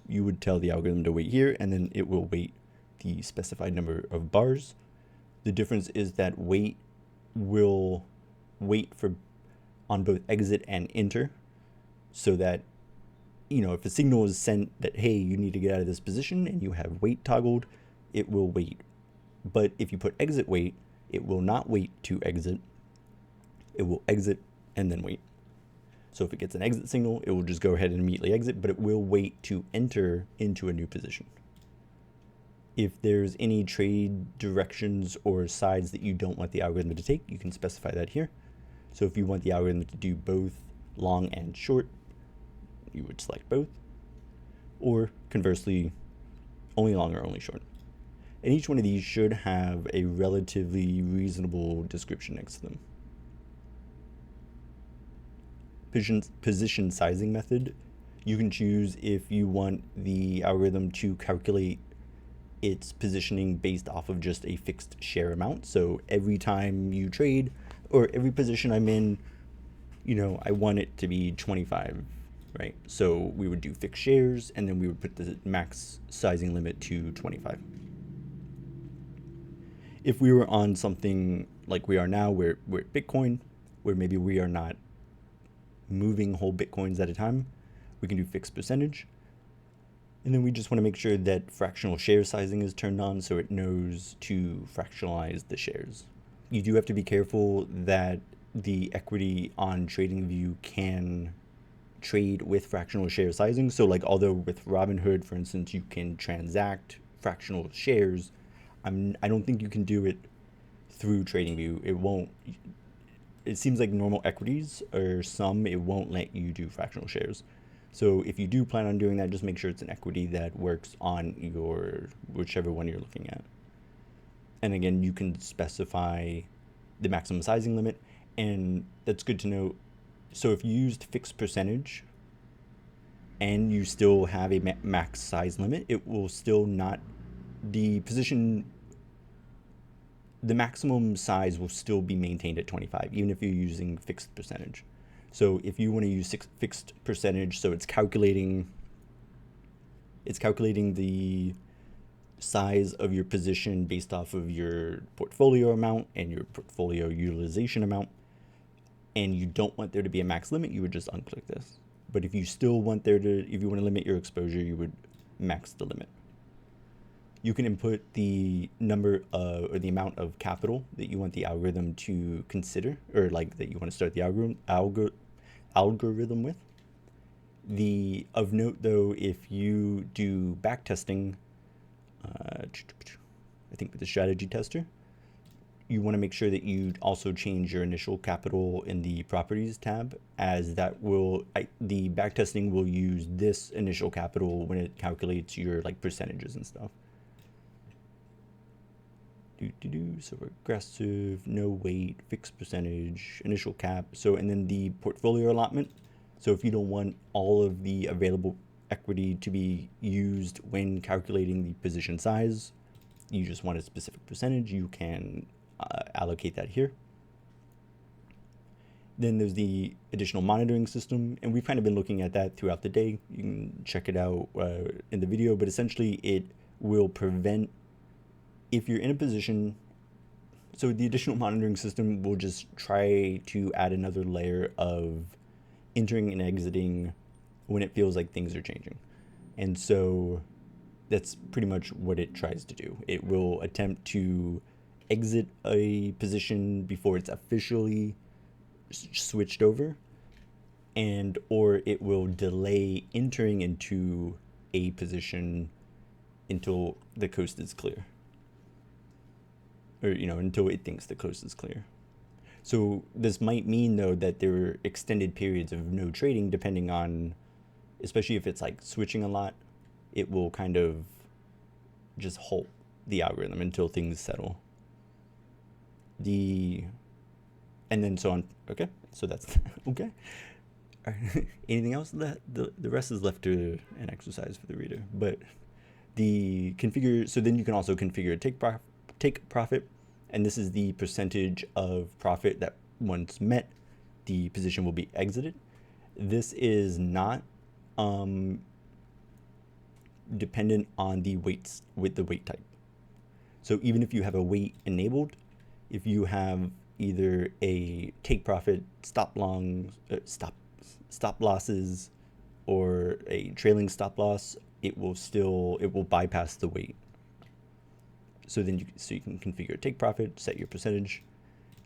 [SPEAKER 1] you would tell the algorithm to wait here, and then it will wait the specified number of bars. The difference is that wait will wait for on both exit and enter, so that, you know, if a signal is sent that, hey, you need to get out of this position and you have wait toggled, it will wait. But if you put exit wait, it will not wait to exit. It will exit and then wait. So if it gets an exit signal, it will just go ahead and immediately exit, but it will wait to enter into a new position. If there's any trade directions or sides that you don't want the algorithm to take, you can specify that here. So if you want the algorithm to do both long and short, you would select both. Or conversely, only long or only short. And each one of these should have a relatively reasonable description next to them. Position sizing method, you can choose if you want the algorithm to calculate its positioning based off of just a fixed share amount. So every time you trade or every position I'm in, you know, I want it to be 25, right? So we would do fixed shares, and then we would put the max sizing limit to 25. If we were on something like we are now, where we're at Bitcoin, where maybe we are not moving whole Bitcoins at a time, we can do fixed percentage. And then we just want to make sure that fractional share sizing is turned on so it knows to fractionalize the shares. You do have to be careful that the equity on TradingView can trade with fractional share sizing. So like, although with Robinhood, for instance, you can transact fractional shares, I don't think you can do it through TradingView. It won't. It seems like normal equities or some, it won't let you do fractional shares. So if you do plan on doing that, just make sure it's an equity that works on your whichever one you're looking at. And again, you can specify the maximum sizing limit, and that's good to know. So if you used fixed percentage and you still have a max size limit, it will still not, the maximum size will still be maintained at 25, even if you're using fixed percentage. So if you want to use fixed percentage, so it's calculating the size of your position based off of your portfolio amount and your portfolio utilization amount, and you don't want there to be a max limit, you would just unclick this. But if you still want there to, if you want to limit your exposure, you would max the limit. You can input the number or the amount of capital that you want the algorithm to consider, or like that you want to start the algorithm with. Of note though, if you do backtesting, I think with the strategy tester, you want to make sure that you also change your initial capital in the properties tab, as that will, the backtesting will use this initial capital when it calculates your like percentages and stuff. So regressive, no weight, fixed percentage, initial cap. So, and then the portfolio allotment. So if you don't want all of the available equity to be used when calculating the position size, you just want a specific percentage, you can allocate that here. Then there's the additional monitoring system, and we've kind of been looking at that throughout the day. You can check it out in the video, but essentially it will prevent, if you're in a position, so the additional monitoring system will just try to add another layer of entering and exiting when it feels like things are changing. And so that's pretty much what it tries to do. It will attempt to exit a position before it's officially switched over, and or it will delay entering into a position until the coast is clear, or until it thinks the coast is clear. So this might mean though that there are extended periods of no trading, depending on, especially if it's like switching a lot, it will kind of just halt the algorithm until things settle. And then so on. Okay, so that's okay. All right. Anything else? The rest is left to an exercise for the reader. But the configure, so then you can also configure take profit, and this is the percentage of profit that once met, the position will be exited. This is not dependent on the weights with the weight type. So even if you have a weight enabled, if you have either a take profit, stop losses, or a trailing stop loss, it will bypass the weight. So then you can configure take profit, set your percentage,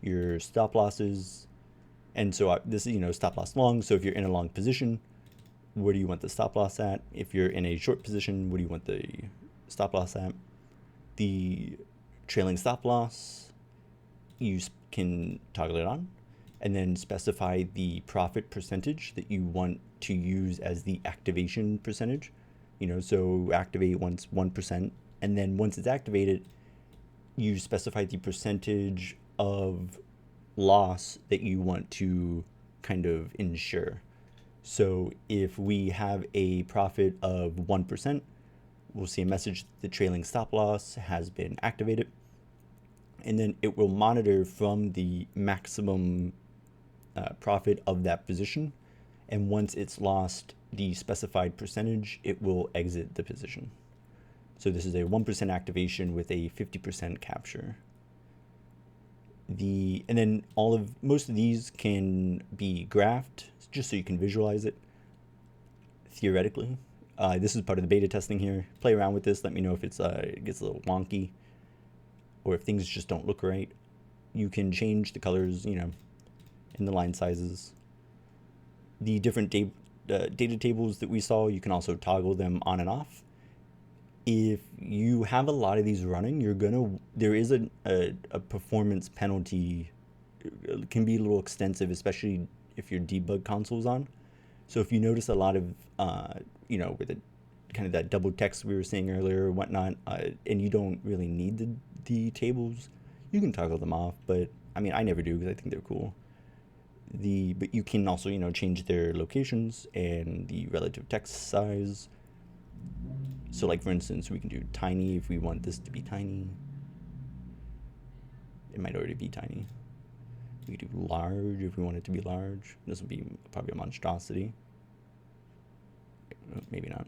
[SPEAKER 1] your stop losses, and so this is stop loss long. So if you're in a long position, where do you want the stop loss at? If you're in a short position, what do you want the stop loss at? The trailing stop loss, you can toggle it on, and then specify the profit percentage that you want to use as the activation percentage. So activate once 1%, and then once it's activated, you specify the percentage of loss that you want to kind of ensure. So if we have a profit of 1%, we'll see a message, the trailing stop loss has been activated. And then it will monitor from the maximum profit of that position. And once it's lost the specified percentage, it will exit the position. So this is a 1% activation with a 50% capture. And then most of these can be graphed just so you can visualize it theoretically. This is part of the beta testing here. Play around with this. Let me know if it gets a little wonky, or if things just don't look right. You can change the colors, and the line sizes. The different data tables that we saw, you can also toggle them on and off. If you have a lot of these running, there is a performance penalty. It can be a little extensive, especially if your debug console's on. So if you notice a lot of, with the kind of that double text we were saying earlier or whatnot, and you don't really need the tables, you can toggle them off. But I mean, I never do because I think they're cool. But you can also, change their locations and the relative text size. So like for instance, we can do tiny if we want this to be tiny. It might already be tiny. We could do large if we want it to be large. This will be probably a monstrosity. Maybe not.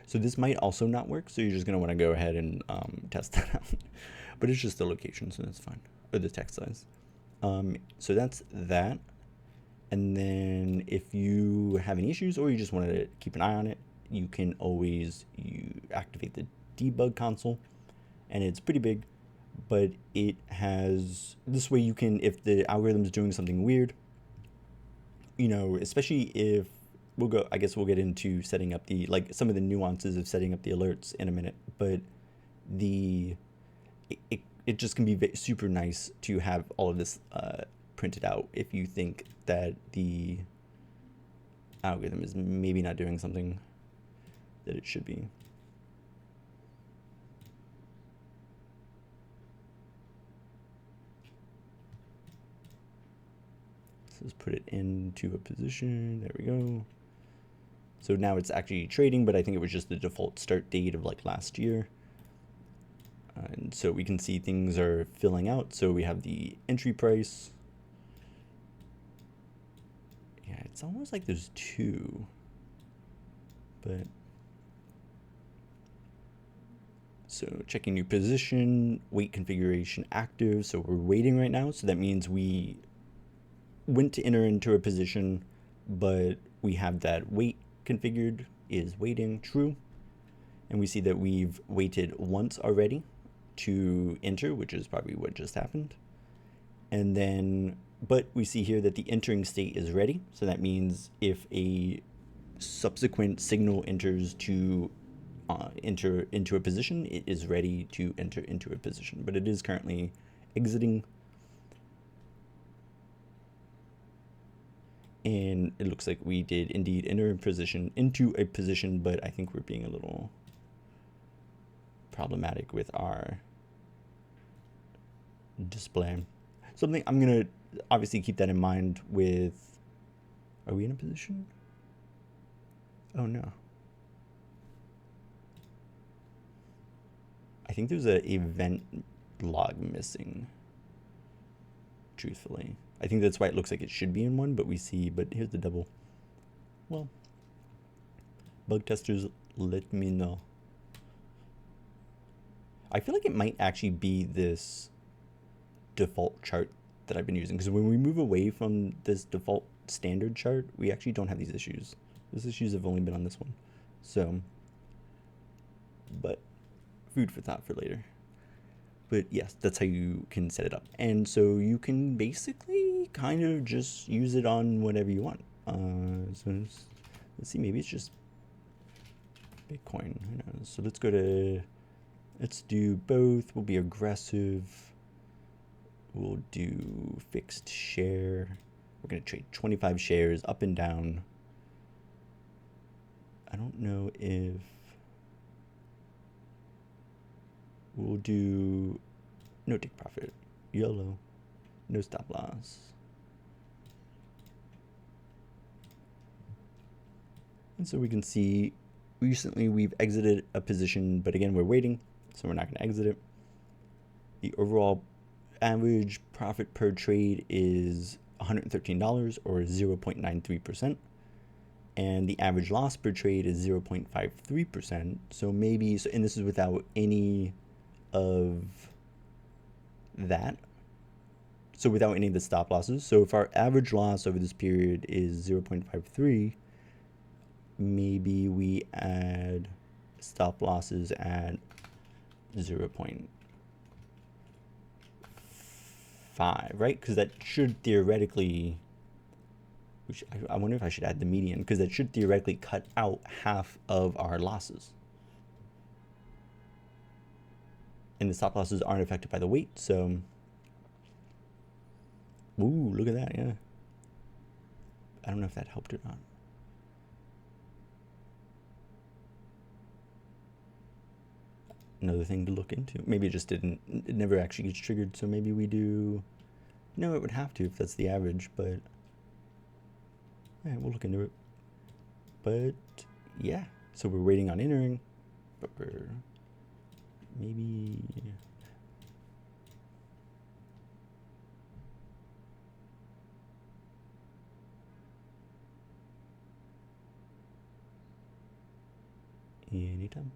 [SPEAKER 1] So this might also not work, so you're just going to want to go ahead and test that out. But it's just the location, so that's fine. Or the text size. So that's that. And then if you have any issues or you just want to keep an eye on it, you can always activate the debug console, and it's pretty big, but it has this way you can, if the algorithm is doing something weird, especially if I guess we'll get into setting up some of the nuances of setting up the alerts in a minute, but it just can be super nice to have all of this printed out if you think that the algorithm is maybe not doing something that it should be. So let's put it into a position. There we go. So now it's actually trading, but I think it was just the default start date of like last year. And so we can see things are filling out. So we have the entry price. Yeah, it's almost like there's two, but so checking new position, wait configuration active. So we're waiting right now. So that means we went to enter into a position, but we have that wait configured is waiting true. And we see that we've waited once already to enter, which is probably what just happened. And then, but we see here that the entering state is ready. So that means if a subsequent signal enters to enter into a position, it is ready to enter into a position, but it is currently exiting. And it looks like we did indeed enter into a position, but I think we're being a little problematic with our display. Something I'm gonna obviously keep that in mind with, are we in a position? Oh no. I think there's an event log missing, truthfully. I think that's why it looks like it should be in one, but here's the double. Well, bug testers, let me know. I feel like it might actually be this default chart that I've been using, because when we move away from this default standard chart, we actually don't have these issues. Those issues have only been on this one. So, but food for thought for later. But yes, that's how you can set it up. And so you can basically kind of just use it on whatever you want. So let's see, maybe it's just Bitcoin. Who knows? So let's do both. We'll be aggressive. We'll do fixed share. We're going to trade 25 shares up and down. I don't know if we'll do no take profit, YOLO, no stop loss. And so we can see recently we've exited a position, but again, we're waiting, so we're not going to exit it. The overall average profit per trade is $113 or 0.93%. And the average loss per trade is 0.53%. So maybe, and this is without any of that. So without any of the stop losses. So if our average loss over this period is 0.53, maybe we add stop losses at 0.5, right? Because that should theoretically, I wonder if I should add the median, because that should theoretically cut out half of our losses. And the stop losses aren't affected by the weight, so... Ooh, look at that, yeah. I don't know if that helped or not. Another thing to look into. Maybe it just didn't, it never actually gets triggered, so maybe we do... No, it would have to if that's the average, but... Yeah, we'll look into it. But, yeah. So we're waiting on entering, but we're... Maybe... Anytime.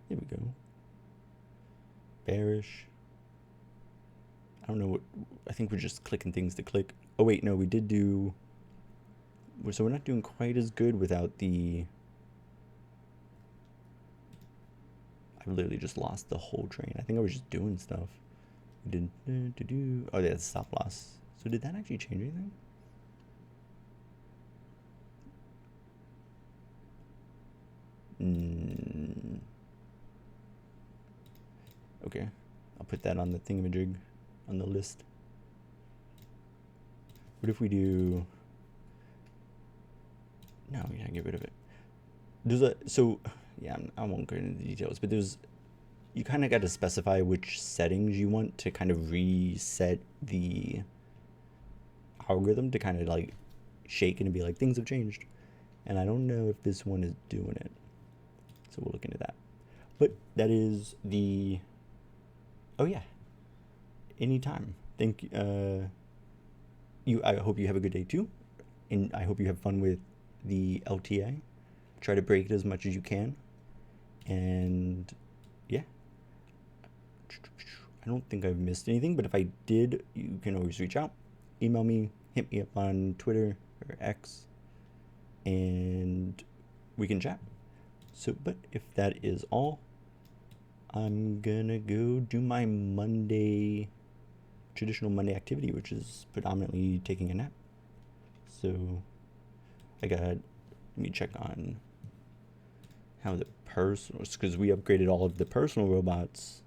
[SPEAKER 1] There we go. Bearish. I don't know what... I think we're just clicking things to click. Oh wait, no, we did do. So we're not doing quite as good without the. I literally just lost the whole train. I think I was just doing stuff. We did. Oh, yeah, stop loss. So did that actually change anything? Okay, I'll put that on the thingamajig, on the list. What if we do? No, we gotta get rid of it. There's a yeah, I won't go into the details, but you kind of got to specify which settings you want to kind of reset the algorithm to kind of like shake and be like things have changed, and I don't know if this one is doing it, so we'll look into that. But that is the. Oh yeah, anytime. Thank you. I hope you have a good day too, and I hope you have fun with the LTA. Try to break it as much as you can, and yeah. I don't think I've missed anything, but if I did, you can always reach out, email me, hit me up on Twitter or X, and we can chat. So, but if that is all, I'm gonna go do my traditional Monday activity, which is predominantly taking a nap. So, let me check on how the personal, because we upgraded all of the personal robots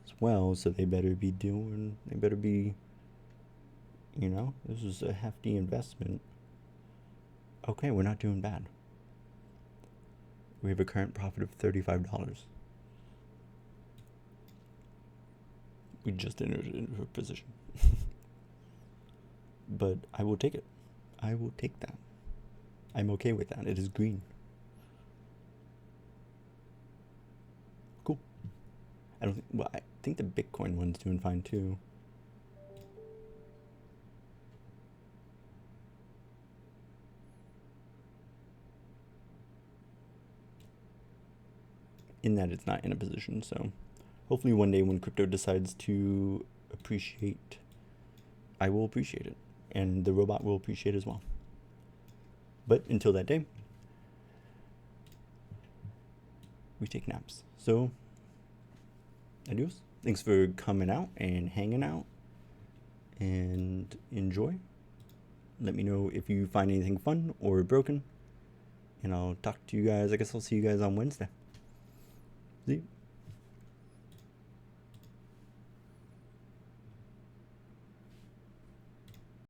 [SPEAKER 1] as well, so they better be, this is a hefty investment. Okay, we're not doing bad. We have a current profit of $35. We just entered into a position. But I will take it. I will take that. I'm okay with that. It is green. Cool. I think the Bitcoin one's doing fine too. In that it's not in a position, so hopefully one day when crypto decides to appreciate, I will appreciate it, and the robot will appreciate as well. But until that day, we take naps. So, adios. Thanks for coming out and hanging out, and enjoy. Let me know if you find anything fun or broken, and I'll talk to you guys. I guess I'll see you guys on Wednesday. See you.